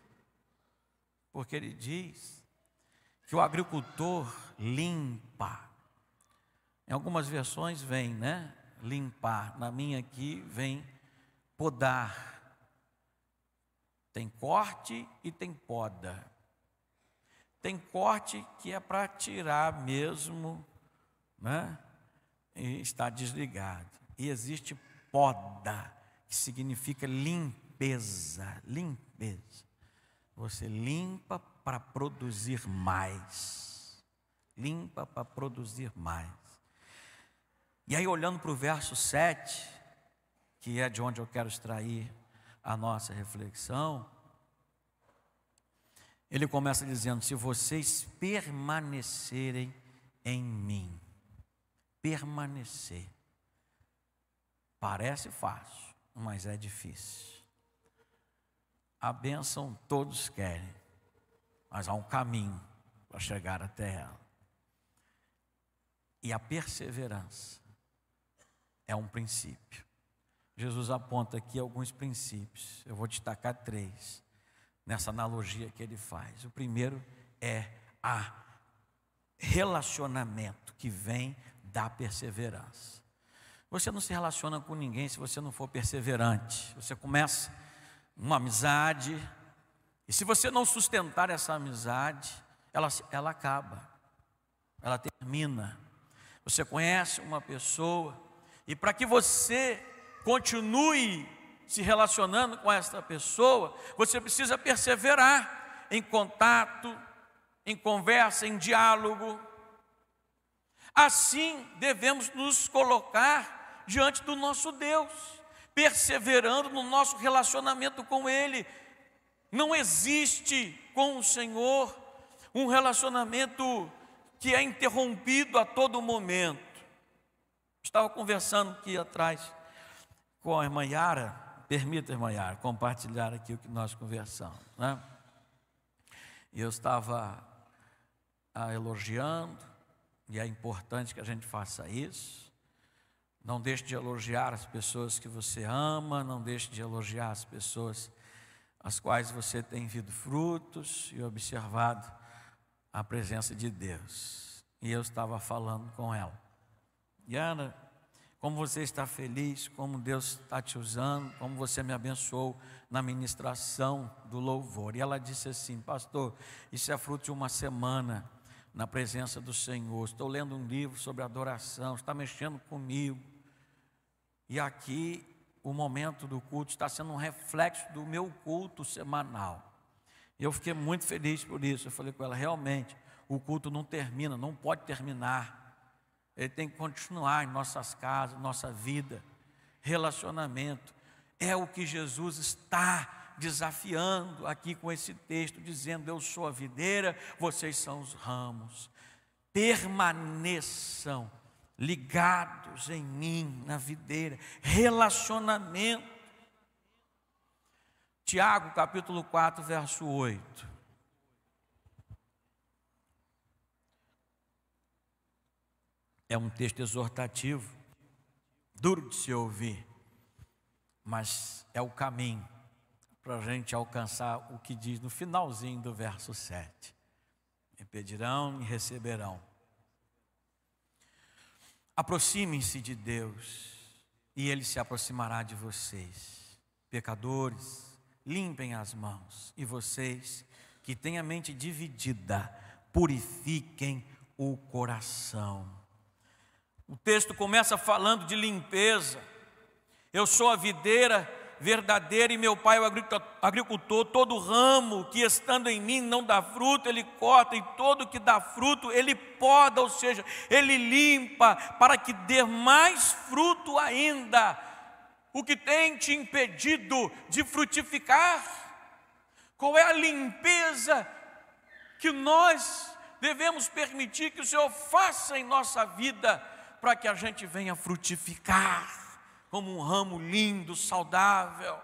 Porque ele diz que o agricultor limpa. Em algumas versões vem, né? Limpar. Na minha aqui vem podar. Tem corte e tem poda. Tem corte que é para tirar mesmo, né? E está desligado. E existe poda, que significa limpeza. Limpeza. Você limpa para produzir mais. Limpa para produzir mais. E aí, olhando para o verso 7, que é de onde eu quero extrair a nossa reflexão, ele começa dizendo: se vocês permanecerem em mim. Permanecer. Parece fácil, mas é difícil. A bênção todos querem, mas há um caminho para chegar até ela. E a perseverança é um princípio. Jesus aponta aqui alguns princípios. Eu vou destacar 3 nessa analogia que ele faz. O primeiro é a relacionamento que vem da perseverança. Você não se relaciona com ninguém se você não for perseverante. Você começa uma amizade, e se você não sustentar essa amizade, ela acaba, ela termina. Você conhece uma pessoa, e para que você continue se relacionando com essa pessoa, você precisa perseverar em contato, em conversa, em diálogo. Assim devemos nos colocar diante do nosso Deus, perseverando no nosso relacionamento com Ele. Não existe com o Senhor um relacionamento que é interrompido a todo momento. Estava conversando aqui atrás com a irmã Yara. Permita, irmã Yara, compartilhar aqui o que nós conversamos, né? E eu estava elogiando, e é importante que a gente faça isso. Não deixe de elogiar as pessoas que você ama, não deixe de elogiar as pessoas as quais você tem visto frutos e observado a presença de Deus. E eu estava falando com ela: Diana, como você está feliz, como Deus está te usando, como você me abençoou na ministração do louvor. E ela disse assim: pastor, isso é fruto de uma semana na presença do Senhor. Estou lendo um livro sobre adoração, está mexendo comigo. E aqui o momento do culto está sendo um reflexo do meu culto semanal. E eu fiquei muito feliz por isso. Eu falei com ela: realmente, o culto não termina, não pode terminar. Ele tem que continuar em nossas casas, nossa vida, relacionamento. É o que Jesus está desafiando aqui com esse texto, dizendo: eu sou a videira, vocês são os ramos. Permaneçam ligados em mim, na videira. Relacionamento. Tiago, capítulo 4, verso 8. É um texto exortativo, duro de se ouvir, mas é o caminho para a gente alcançar o que diz no finalzinho do verso 7. E pedirão e receberão. Aproximem-se de Deus e Ele se aproximará de vocês. Pecadores, limpem as mãos. E vocês que têm a mente dividida, purifiquem o coração. O texto começa falando de limpeza. Eu sou a videira verdadeira e meu pai é o agricultor. Todo ramo que estando em mim não dá fruto, ele corta, e todo que dá fruto, ele poda, ou seja, ele limpa, para que dê mais fruto ainda. O que tem te impedido de frutificar? Qual é a limpeza que nós devemos permitir que o Senhor faça em nossa vida, para que a gente venha frutificar como um ramo lindo, saudável,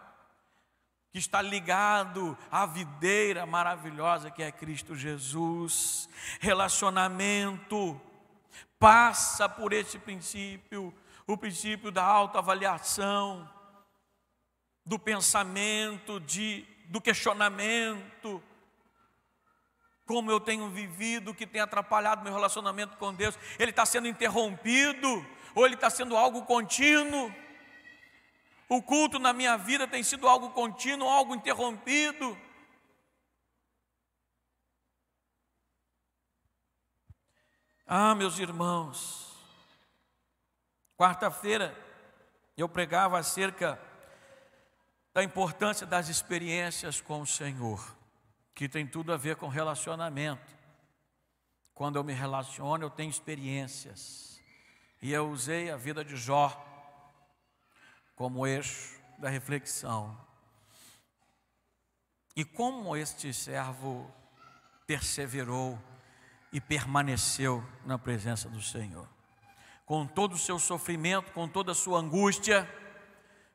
que está ligado à videira maravilhosa que é Cristo Jesus? Relacionamento passa por esse princípio, o princípio da autoavaliação, do pensamento, do questionamento. Como eu tenho vivido, que tem atrapalhado meu relacionamento com Deus? Ele está sendo interrompido ou ele está sendo algo contínuo? O culto na minha vida tem sido algo contínuo, algo interrompido? Ah, meus irmãos, quarta-feira eu pregava acerca da importância das experiências com o Senhor, que tem tudo a ver com relacionamento. Quando eu me relaciono, eu tenho experiências. E eu usei a vida de Jó como eixo da reflexão. E como este servo perseverou e permaneceu na presença do Senhor. Com todo o seu sofrimento, com toda a sua angústia,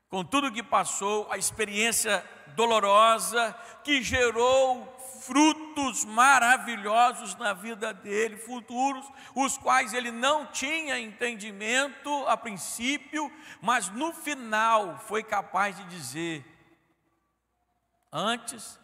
com tudo que passou, a experiência dolorosa que gerou frutos maravilhosos na vida dele, futuros, os quais ele não tinha entendimento a princípio, mas no final foi capaz de dizer: antes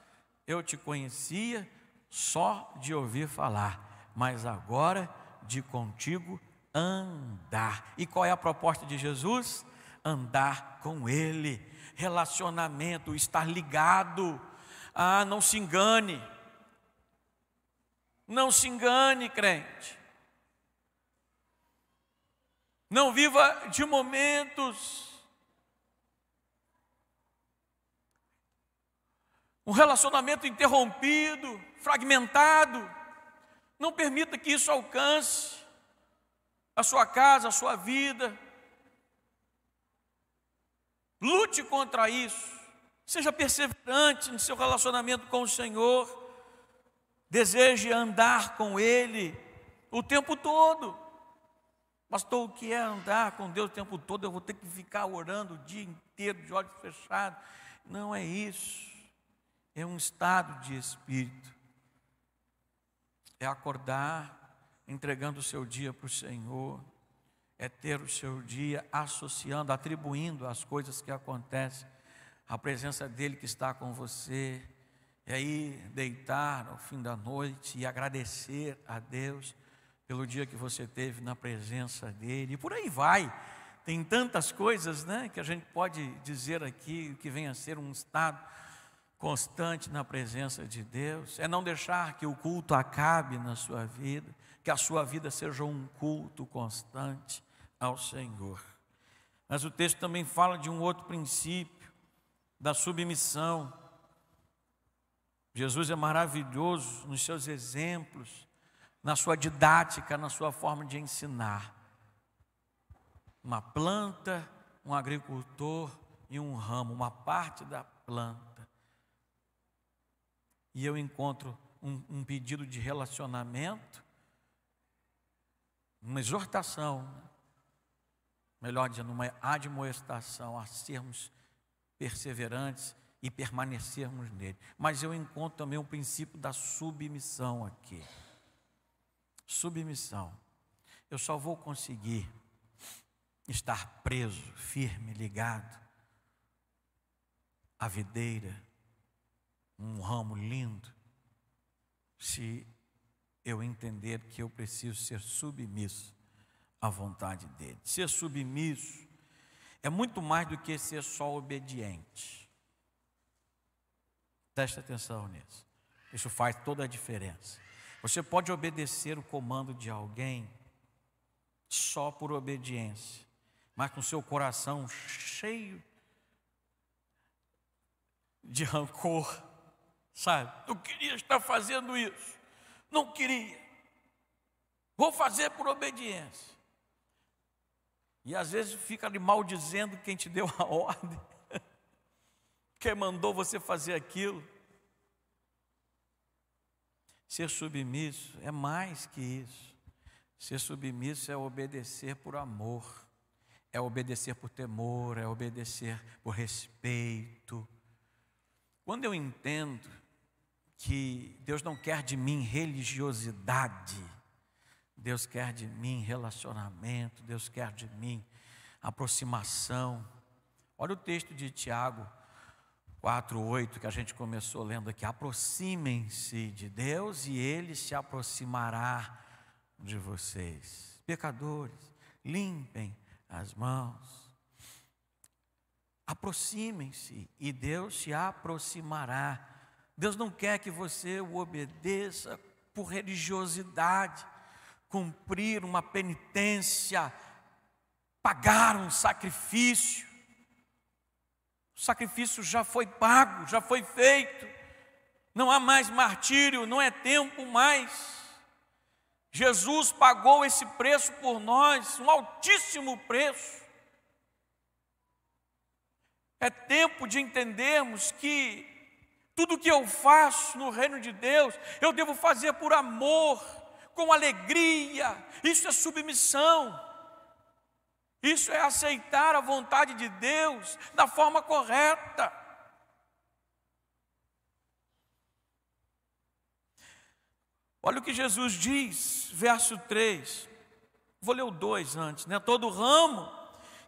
eu te conhecia só de ouvir falar, mas agora de contigo andar. E qual é a proposta de Jesus? Andar com Ele, relacionamento, estar ligado. Ah, não se engane, crente. Não viva de momentos. Um relacionamento interrompido, fragmentado. Não permita que isso alcance a sua casa, a sua vida. Lute contra isso. Seja perseverante no seu relacionamento com o Senhor. Deseje andar com Ele o tempo todo. Pastor, o que é andar com Deus o tempo todo? Eu vou ter que ficar orando o dia inteiro de olhos fechados. Não é isso. É um estado de espírito. É acordar entregando o seu dia para o Senhor. É ter o seu dia associando, atribuindo as coisas que acontecem a presença dele que está com você. E aí deitar ao fim da noite e agradecer a Deus pelo dia que você teve na presença dele. E por aí vai. Tem tantas coisas, né, que a gente pode dizer aqui, que venha a ser um estado constante na presença de Deus. É não deixar que o culto acabe na sua vida, que a sua vida seja um culto constante ao Senhor. Mas o texto também fala de um outro princípio, da submissão. Jesus é maravilhoso nos seus exemplos, na sua didática, na sua forma de ensinar. Uma planta, um agricultor e um ramo, uma parte da planta. E eu encontro um pedido de relacionamento, uma exortação, melhor dizendo, uma admoestação a sermos perseverantes e permanecermos nele. Mas eu encontro também o princípio da submissão aqui. Submissão. Eu só vou conseguir estar preso, firme, ligado à videira, um ramo lindo, se eu entender que eu preciso ser submisso à vontade dele. Ser submisso é muito mais do que ser só obediente. Preste atenção nisso. Isso faz toda a diferença. Você pode obedecer o comando de alguém só por obediência, mas com seu coração cheio de rancor, sabe? Não queria estar fazendo isso, não queria. Vou fazer por obediência. E às vezes fica ali maldizendo quem te deu a ordem, quem mandou você fazer aquilo. Ser submisso é mais que isso. Ser submisso é obedecer por amor, é obedecer por temor, é obedecer por respeito. Quando eu entendo que Deus não quer de mim religiosidade, Deus quer de mim relacionamento, Deus quer de mim aproximação. Olha o texto de Tiago 4:8 que a gente começou lendo aqui. Aproximem-se de Deus e Ele se aproximará de vocês. Pecadores, limpem as mãos. Aproximem-se e Deus se aproximará. Deus não quer que você o obedeça por religiosidade, cumprir uma penitência, pagar um sacrifício. O sacrifício já foi pago, já foi feito. Não há mais martírio, não é tempo mais. Jesus pagou esse preço por nós, um altíssimo preço. É tempo de entendermos que tudo que eu faço no reino de Deus, eu devo fazer por amor, com alegria. Isso é submissão. Isso é aceitar a vontade de Deus da forma correta. Olha o que Jesus diz, verso 3. Vou ler o 2 antes, né? Todo ramo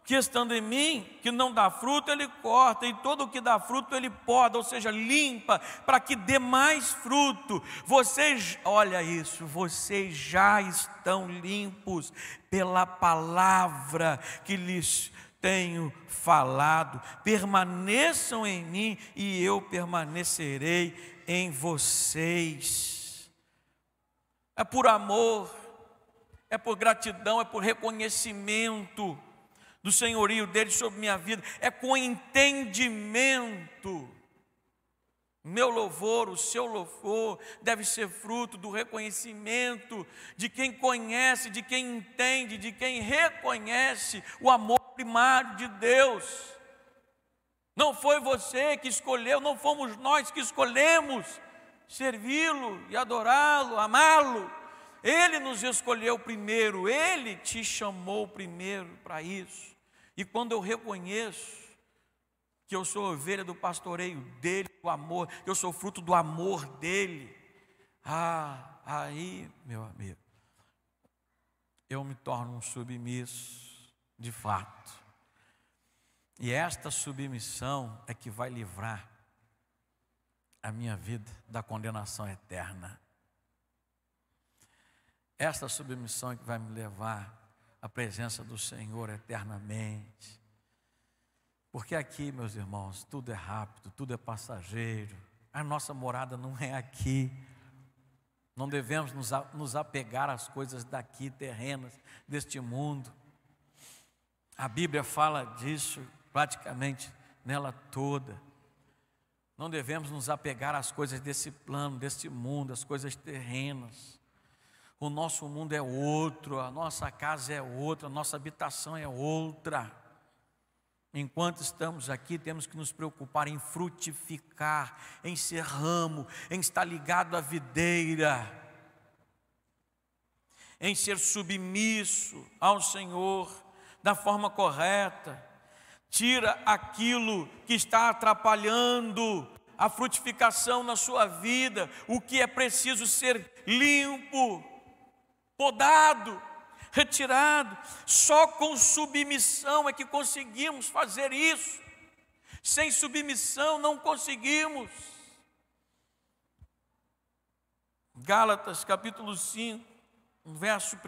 que estando em mim, que não dá fruto, ele corta, e todo o que dá fruto, ele poda, ou seja, limpa, para que dê mais fruto. Vocês, olha isso, vocês já estão limpos pela palavra que lhes tenho falado. Permaneçam em mim e eu permanecerei em vocês. É por amor, é por gratidão, é por reconhecimento do senhorio dele sobre minha vida, é com entendimento. Meu louvor, o seu louvor deve ser fruto do reconhecimento de quem conhece, de quem entende, de quem reconhece o amor primário de Deus. Não foi você que escolheu, não fomos nós que escolhemos servi-lo e adorá-lo, amá-lo. Ele nos escolheu primeiro, Ele te chamou primeiro para isso. E quando eu reconheço que eu sou ovelha do pastoreio dEle, do amor, que eu sou fruto do amor dEle, aí, meu amigo, eu me torno um submisso de fato. E esta submissão é que vai livrar a minha vida da condenação eterna. Esta submissão é que vai me levar à presença do Senhor eternamente. Porque aqui, meus irmãos, tudo é rápido, tudo é passageiro. A nossa morada não é aqui. Não devemos nos apegar às coisas daqui, terrenas, deste mundo. A Bíblia fala disso praticamente nela toda. Não devemos nos apegar às coisas desse plano, deste mundo, às coisas terrenas. O nosso mundo é outro, a nossa casa é outra, a nossa habitação é outra. Enquanto estamos aqui, temos que nos preocupar em frutificar, em ser ramo, em estar ligado à videira, em ser submisso ao Senhor da forma correta. Tira aquilo que está atrapalhando a frutificação na sua vida, o que é preciso ser limpo, podado, retirado. Só com submissão é que conseguimos fazer isso. Sem submissão não conseguimos. Gálatas capítulo 5, verso 1.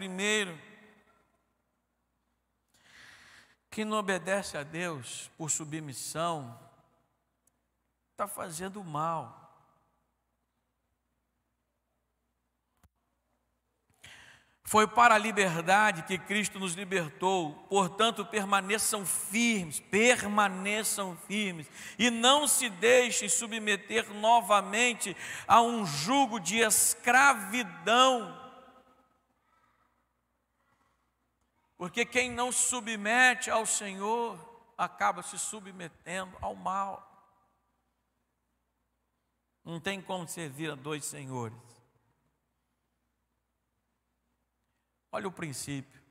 Quem não obedece a Deus por submissão está fazendo mal. Foi para a liberdade que Cristo nos libertou, portanto permaneçam firmes, e não se deixem submeter novamente a um jugo de escravidão. Porque quem não se submete ao Senhor, acaba se submetendo ao mal. Não tem como servir a dois senhores. Olha o princípio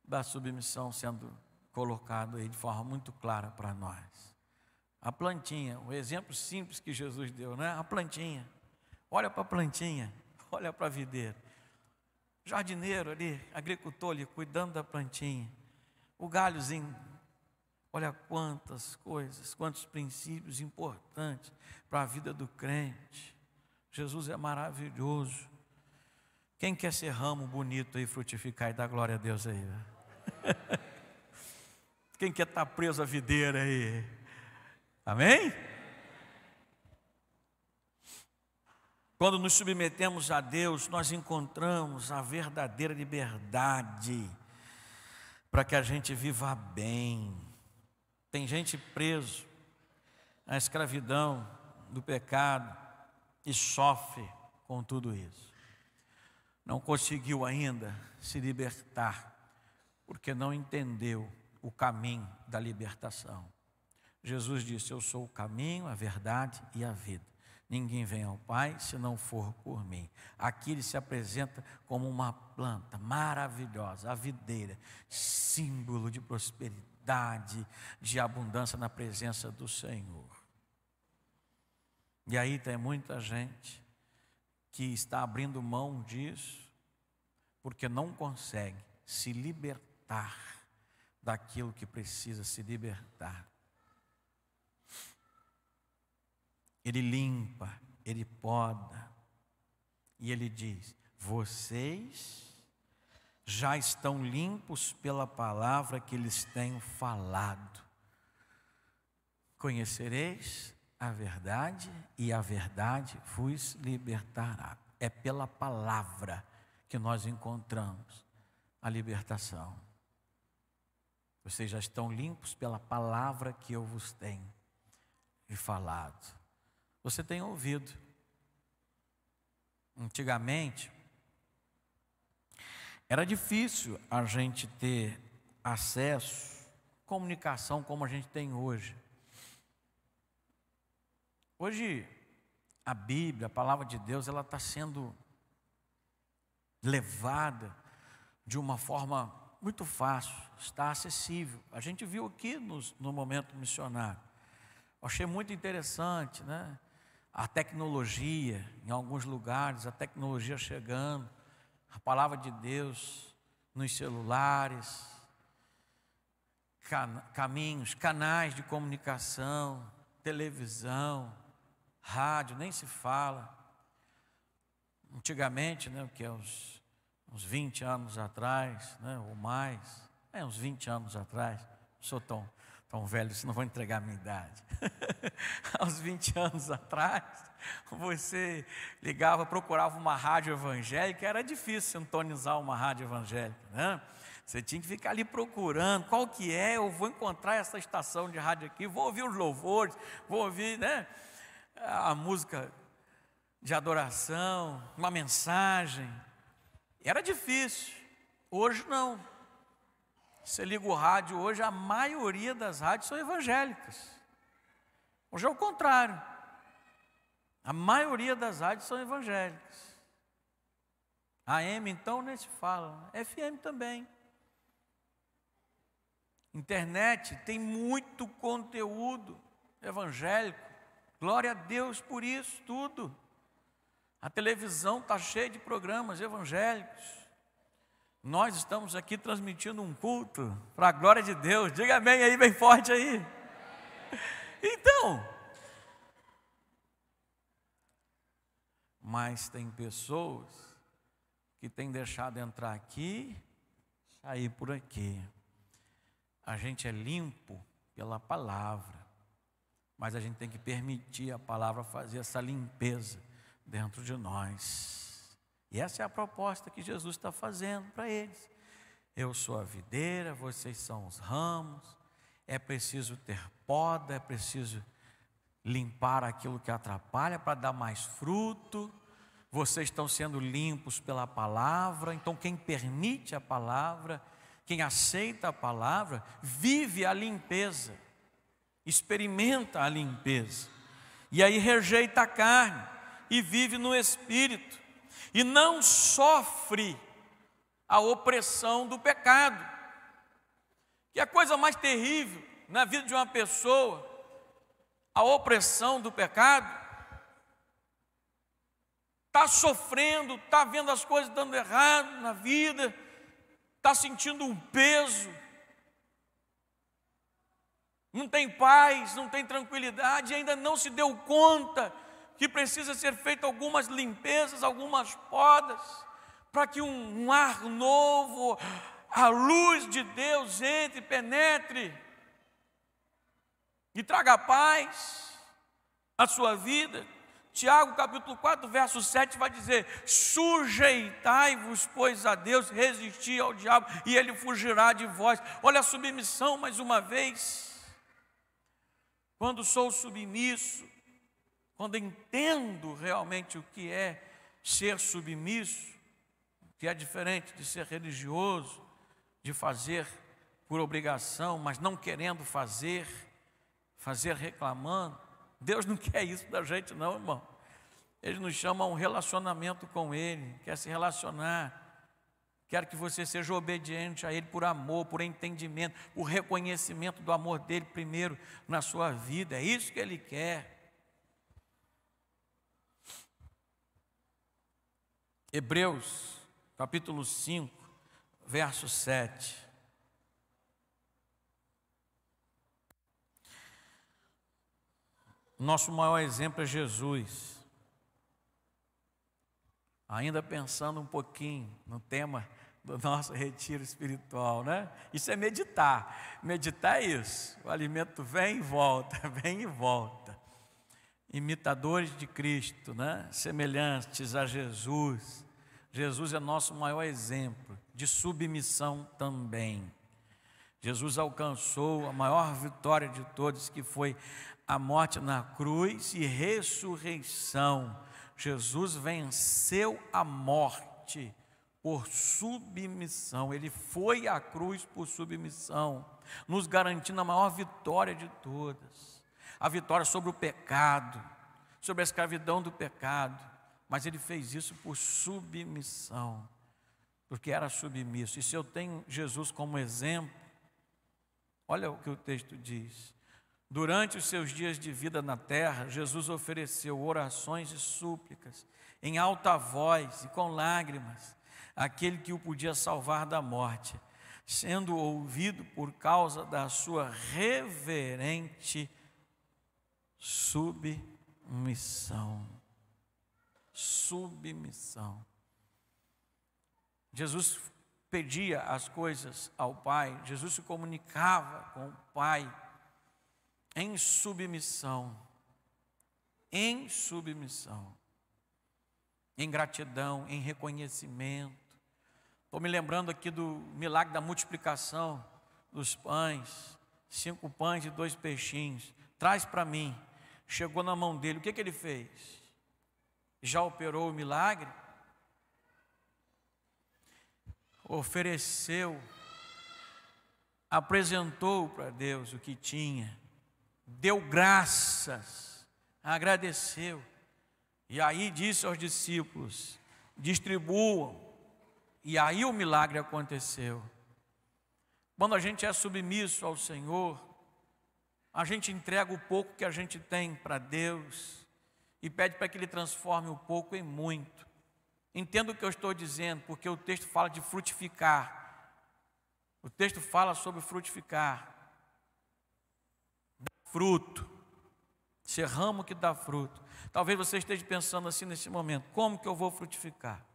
da submissão sendo colocado aí de forma muito clara para nós. A plantinha, o exemplo simples que Jesus deu, né? A plantinha. Olha para a plantinha, olha para a videira. Jardineiro ali, agricultor ali, cuidando da plantinha. O galhozinho, olha quantas coisas, quantos princípios importantes para a vida do crente. Jesus é maravilhoso. Quem quer ser ramo bonito e frutificar e dar glória a Deus aí? Quem quer estar preso à videira aí? Amém? Quando nos submetemos a Deus, nós encontramos a verdadeira liberdade para que a gente viva bem. Tem gente preso à escravidão do pecado e sofre com tudo isso. Não conseguiu ainda se libertar, porque não entendeu o caminho da libertação. Jesus disse: eu sou o caminho, a verdade e a vida. Ninguém vem ao Pai se não for por mim. Aqui ele se apresenta como uma planta maravilhosa, a videira, símbolo de prosperidade, de abundância na presença do Senhor. E aí tem muita gente que está abrindo mão disso, porque não consegue se libertar daquilo que precisa se libertar. Ele limpa, ele poda, e ele diz: vocês já estão limpos pela palavra que lhes tenho falado. Conhecereis a verdade, e a verdade vos libertará. É pela palavra que nós encontramos a libertação. Vocês já estão limpos pela palavra que eu vos tenho falado. Você tem ouvido. Antigamente, era difícil a gente ter acesso, comunicação como a gente tem hoje. Hoje, a Bíblia, a palavra de Deus, ela está sendo levada de uma forma muito fácil, está acessível. A gente viu aqui no momento missionário. Eu achei muito interessante, né? A tecnologia, em alguns lugares, a tecnologia chegando, a palavra de Deus nos celulares, caminhos, canais de comunicação, televisão, rádio, nem se fala. Antigamente, né, o que é uns 20 anos atrás, né, ou mais, uns 20 anos atrás, não sou tão velho, senão vou entregar a minha idade. Aos 20 anos atrás, você ligava, procurava uma rádio evangélica, era difícil sintonizar uma rádio evangélica, né? Você tinha que ficar ali procurando, qual que é, eu vou encontrar essa estação de rádio aqui, vou ouvir os louvores, vou ouvir, né, a música de adoração, uma mensagem. Era difícil. Hoje não. Você liga o rádio hoje, a maioria das rádios são evangélicas. Hoje é o contrário. A maioria das rádios são evangélicas. AM então nem se fala, FM também. Internet tem muito conteúdo evangélico. Glória a Deus por isso tudo. A televisão está cheia de programas evangélicos. Nós estamos aqui transmitindo um culto para a glória de Deus. Diga amém aí, bem forte aí. Então, mas tem pessoas que têm deixado entrar aqui, sair por aqui. A gente é limpo pela palavra, mas a gente tem que permitir a palavra fazer essa limpeza dentro de nós. E essa é a proposta que Jesus está fazendo para eles. Eu sou a videira, vocês são os ramos. É preciso ter poda, é preciso limpar aquilo que atrapalha para dar mais fruto. Vocês estão sendo limpos pela palavra. Então quem permite a palavra, quem aceita a palavra, vive a limpeza, experimenta a limpeza. E aí rejeita a carne e vive no Espírito. E não sofre a opressão do pecado, que é a coisa mais terrível na vida de uma pessoa, a opressão do pecado. Está sofrendo, está vendo as coisas dando errado na vida, está sentindo um peso, não tem paz, não tem tranquilidade, e ainda não se deu conta que precisa ser feito algumas limpezas, algumas podas, para que um ar novo, a luz de Deus entre, penetre e traga paz à sua vida. Tiago capítulo 4, verso 7 vai dizer: sujeitai-vos, pois, a Deus, resisti ao diabo e ele fugirá de vós. Olha a submissão mais uma vez. Quando sou submisso, quando entendo realmente o que é ser submisso, que é diferente de ser religioso, de fazer por obrigação, mas não querendo fazer reclamando. Deus não quer isso da gente não, irmão. Ele nos chama a um relacionamento com Ele, quer se relacionar, quer que você seja obediente a Ele por amor, por entendimento, por reconhecimento do amor dEle primeiro na sua vida. É isso que Ele quer. Hebreus capítulo 5, verso 7. Nosso maior exemplo é Jesus. Ainda pensando um pouquinho no tema do nosso retiro espiritual, né? Isso é meditar. Meditar é isso. O alimento vem e volta, vem e volta. Imitadores de Cristo, né? Semelhantes a Jesus. Jesus é nosso maior exemplo de submissão também. Jesus alcançou a maior vitória de todos, que foi a morte na cruz e ressurreição. Jesus venceu a morte por submissão. Ele foi à cruz por submissão, nos garantindo a maior vitória de todas. A vitória sobre o pecado, sobre a escravidão do pecado. Mas ele fez isso por submissão, porque era submisso. E se eu tenho Jesus como exemplo, olha o que o texto diz. Durante os seus dias de vida na terra, Jesus ofereceu orações e súplicas, em alta voz e com lágrimas, àquele que o podia salvar da morte, sendo ouvido por causa da sua reverente submissão. Submissão. Jesus pedia as coisas ao Pai, Jesus se comunicava com o Pai em submissão, em gratidão, em reconhecimento. Estou me lembrando aqui do milagre da multiplicação dos pães, 5 pães e 2 peixinhos. Traz para mim. Chegou na mão dele, o que ele fez? Já operou o milagre? Ofereceu, apresentou para Deus o que tinha, deu graças, agradeceu, e aí disse aos discípulos: distribuam, e aí o milagre aconteceu. Quando a gente é submisso ao Senhor, a gente entrega o pouco que a gente tem para Deus e pede para que Ele transforme o pouco em muito. Entenda o que eu estou dizendo, porque o texto fala de frutificar. O texto fala sobre frutificar. Dá fruto. Ser ramo que dá fruto. Talvez você esteja pensando assim nesse momento: como que eu vou frutificar?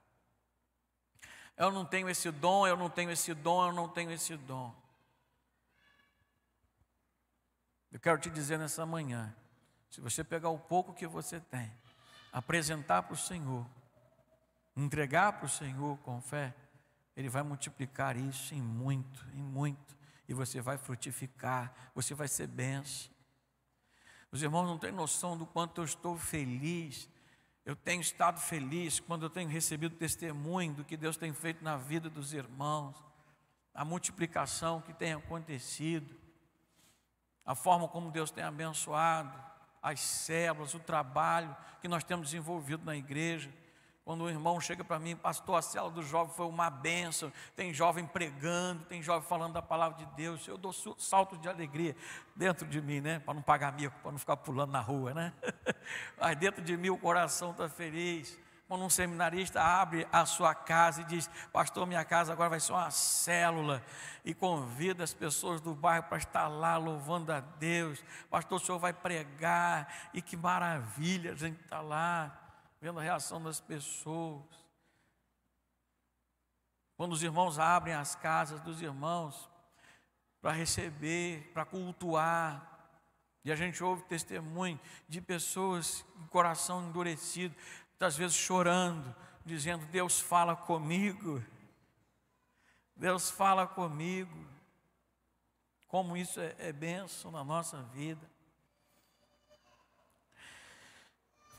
Eu não tenho esse dom, eu não tenho esse dom, eu não tenho esse dom. Eu quero te dizer nessa manhã, se você pegar o pouco que você tem, apresentar para o Senhor, entregar para o Senhor com fé, Ele vai multiplicar isso em muito, e você vai frutificar, você vai ser bênção. Os irmãos não têm noção do quanto eu estou feliz. Eu tenho estado feliz quando eu tenho recebido testemunho do que Deus tem feito na vida dos irmãos, a multiplicação que tem acontecido, a forma como Deus tem abençoado, as células, o trabalho que nós temos desenvolvido na igreja. Quando um irmão chega para mim, pastor, a célula do jovem foi uma bênção, tem jovem pregando, tem jovem falando da palavra de Deus, eu dou salto de alegria dentro de mim, né? Para não pagar mico, para não ficar pulando na rua, né? Mas dentro de mim o coração está feliz. Quando um seminarista abre a sua casa e diz, pastor, minha casa agora vai ser uma célula, e convida as pessoas do bairro para estar lá louvando a Deus, pastor, o senhor vai pregar, e que maravilha a gente está lá, vendo a reação das pessoas. Quando os irmãos abrem as casas dos irmãos para receber, para cultuar, e a gente ouve testemunho de pessoas com coração endurecido, muitas vezes chorando, dizendo, Deus fala comigo, Deus fala comigo. Como isso é bênção na nossa vida.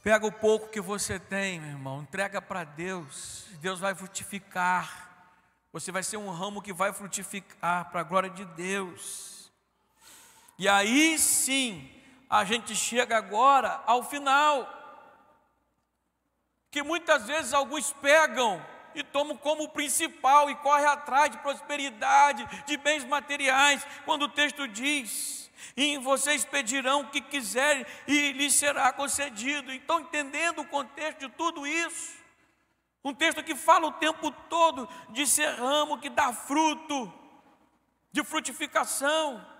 Pega o pouco que você tem, meu irmão, entrega para Deus, Deus vai frutificar. Você vai ser um ramo que vai frutificar para a glória de Deus. E aí sim, a gente chega agora ao final. Que muitas vezes alguns pegam e tomam como principal e correm atrás de prosperidade, de bens materiais, quando o texto diz, e vocês pedirão o que quiserem e lhes será concedido. Então, entendendo o contexto de tudo isso, um texto que fala o tempo todo de ser ramo que dá fruto, de frutificação.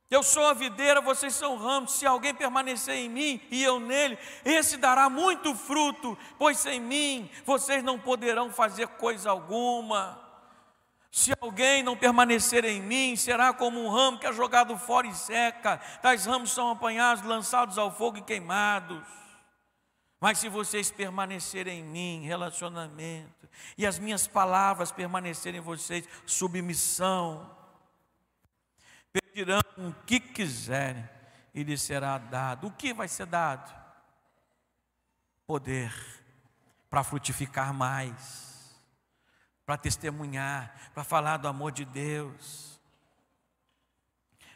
Eu sou a videira, vocês são ramos. Se alguém permanecer em mim e eu nele, esse dará muito fruto, pois sem mim vocês não poderão fazer coisa alguma. Se alguém não permanecer em mim, será como um ramo que é jogado fora e seca. Tais ramos são apanhados, lançados ao fogo e queimados. Mas se vocês permanecerem em mim, relacionamento, e as minhas palavras permanecerem em vocês, submissão, pedirão o que quiserem e lhes será dado. O que vai ser dado? Poder para frutificar mais, para testemunhar, para falar do amor de Deus.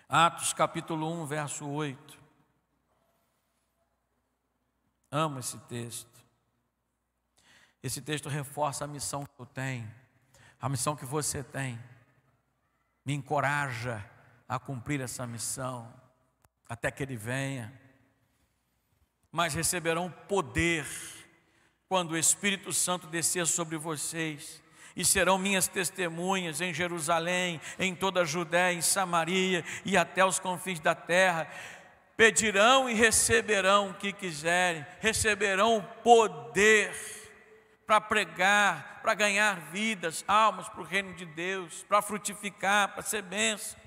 Atos capítulo 1, verso 8. Amo esse texto. Esse texto reforça a missão que eu tenho, a missão que você tem. Me encoraja a cumprir essa missão, até que Ele venha. Mas receberão poder quando o Espírito Santo descer sobre vocês, e serão minhas testemunhas em Jerusalém, em toda a Judéia, em Samaria e até os confins da terra. Pedirão e receberão o que quiserem, receberão o poder para pregar, para ganhar vidas, almas para o reino de Deus, para frutificar, para ser bênção,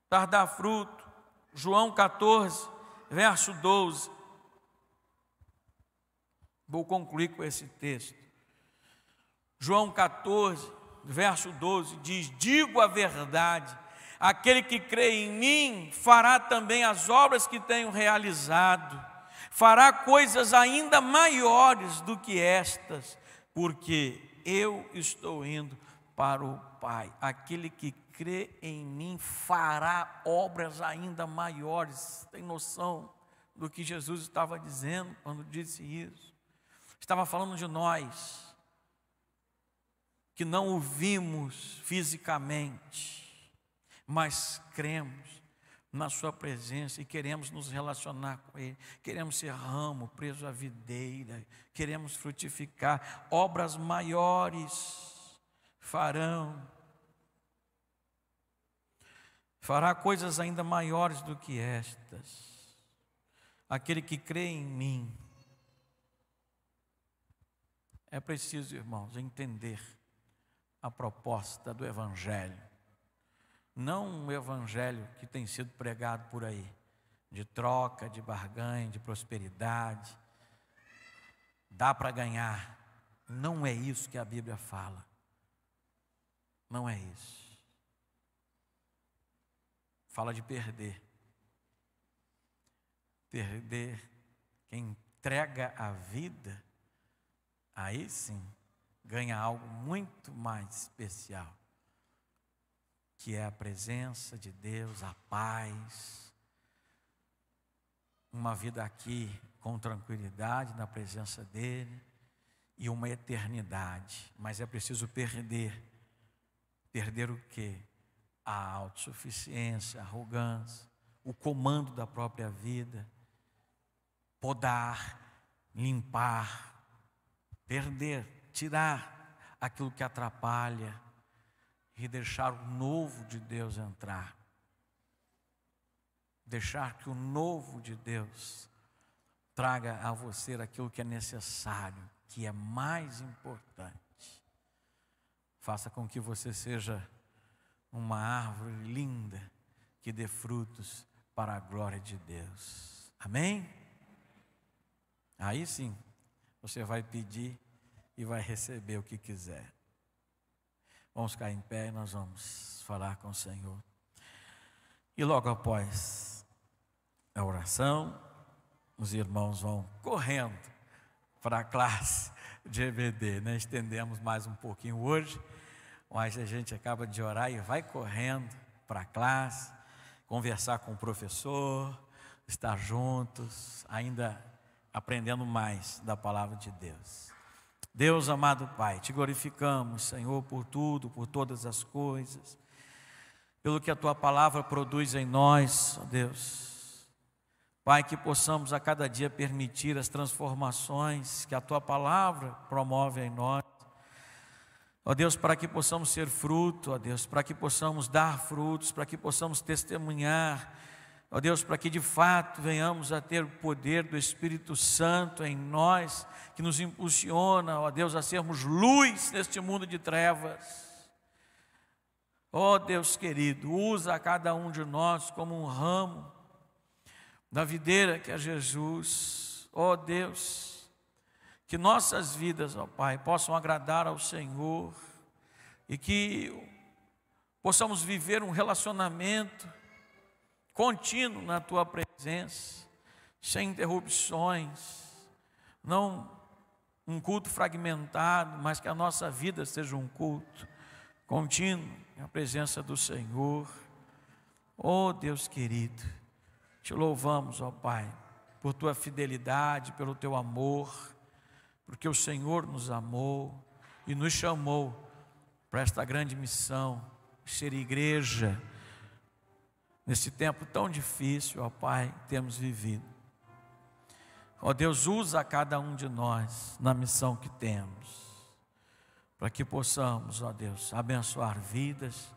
para dar fruto. João 14, verso 12. Vou concluir com esse texto. João 14, verso 12 diz, digo a verdade, aquele que crê em mim fará também as obras que tenho realizado, fará coisas ainda maiores do que estas, porque eu estou indo para o Pai. Aquele que crê em mim fará obras ainda maiores. Tem noção do que Jesus estava dizendo quando disse isso? Estava falando de nós, que não o vimos fisicamente, mas cremos na sua presença e queremos nos relacionar com Ele, queremos ser ramo preso à videira, queremos frutificar. Obras maiores fará coisas ainda maiores do que estas. Aquele que crê em mim. É preciso, irmãos, entender a proposta do Evangelho. Não um Evangelho que tem sido pregado por aí, de troca, de barganha, de prosperidade. Dá para ganhar. Não é isso que a Bíblia fala. Não é isso. Fala de perder. Perder. Quem entrega a vida, aí sim, ganha algo muito mais especial, que é a presença de Deus, a paz, uma vida aqui com tranquilidade na presença dEle e uma eternidade. Mas é preciso perder. Perder o quê? A autossuficiência, a arrogância, o comando da própria vida, podar, limpar, perder, tirar aquilo que atrapalha e deixar o novo de Deus entrar. Deixar que o novo de Deus traga a você aquilo que é necessário, que é mais importante. Faça com que você seja uma árvore linda que dê frutos para a glória de Deus. Amém? Aí sim, você vai pedir e vai receber o que quiser. Vamos ficar em pé e nós vamos falar com o Senhor. E logo após a oração, os irmãos vão correndo para a classe de EBD, né? Estendemos mais um pouquinho hoje, mas a gente acaba de orar e vai correndo para a classe, conversar com o professor, estar juntos, ainda aprendendo mais da palavra de Deus. Deus amado Pai, te glorificamos, Senhor, por tudo, por todas as coisas, pelo que a Tua palavra produz em nós, ó Deus. Pai, que possamos a cada dia permitir as transformações que a Tua palavra promove em nós. Ó Deus, para que possamos ser fruto, ó Deus, para que possamos dar frutos, para que possamos testemunhar, ó Deus, para que de fato venhamos a ter o poder do Espírito Santo em nós, que nos impulsiona, ó Deus, a sermos luz neste mundo de trevas. Ó Deus querido, usa a cada um de nós como um ramo da videira que é Jesus. Ó Deus, que nossas vidas, ó Pai, possam agradar ao Senhor e que possamos viver um relacionamento contínuo na Tua presença, sem interrupções, não um culto fragmentado, mas que a nossa vida seja um culto contínuo na presença do Senhor. Oh Deus querido, te louvamos, ó Pai, por Tua fidelidade, pelo Teu amor, porque o Senhor nos amou e nos chamou para esta grande missão, ser igreja, nesse tempo tão difícil, ó Pai, temos vivido. Ó Deus, usa cada um de nós na missão que temos, para que possamos, ó Deus, abençoar vidas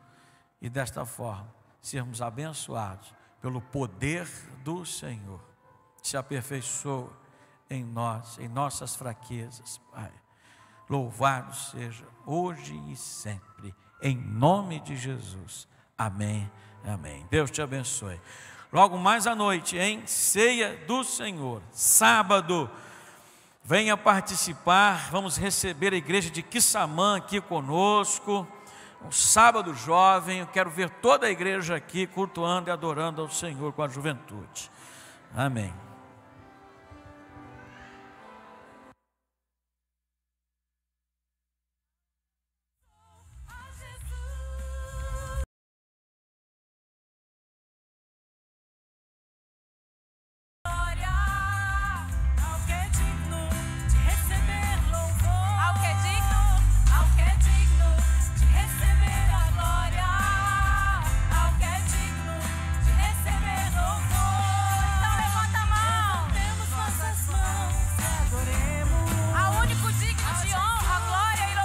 e desta forma sermos abençoados pelo poder do Senhor. Se aperfeiçoa em nós, em nossas fraquezas, Pai. Louvado seja hoje e sempre, em nome de Jesus. Amém. Amém. Deus te abençoe. Logo mais à noite, em Ceia do Senhor, sábado, venha participar. Vamos receber a igreja de Quissamã aqui conosco. Um sábado jovem. Eu quero ver toda a igreja aqui cultuando e adorando ao Senhor com a juventude. Amém.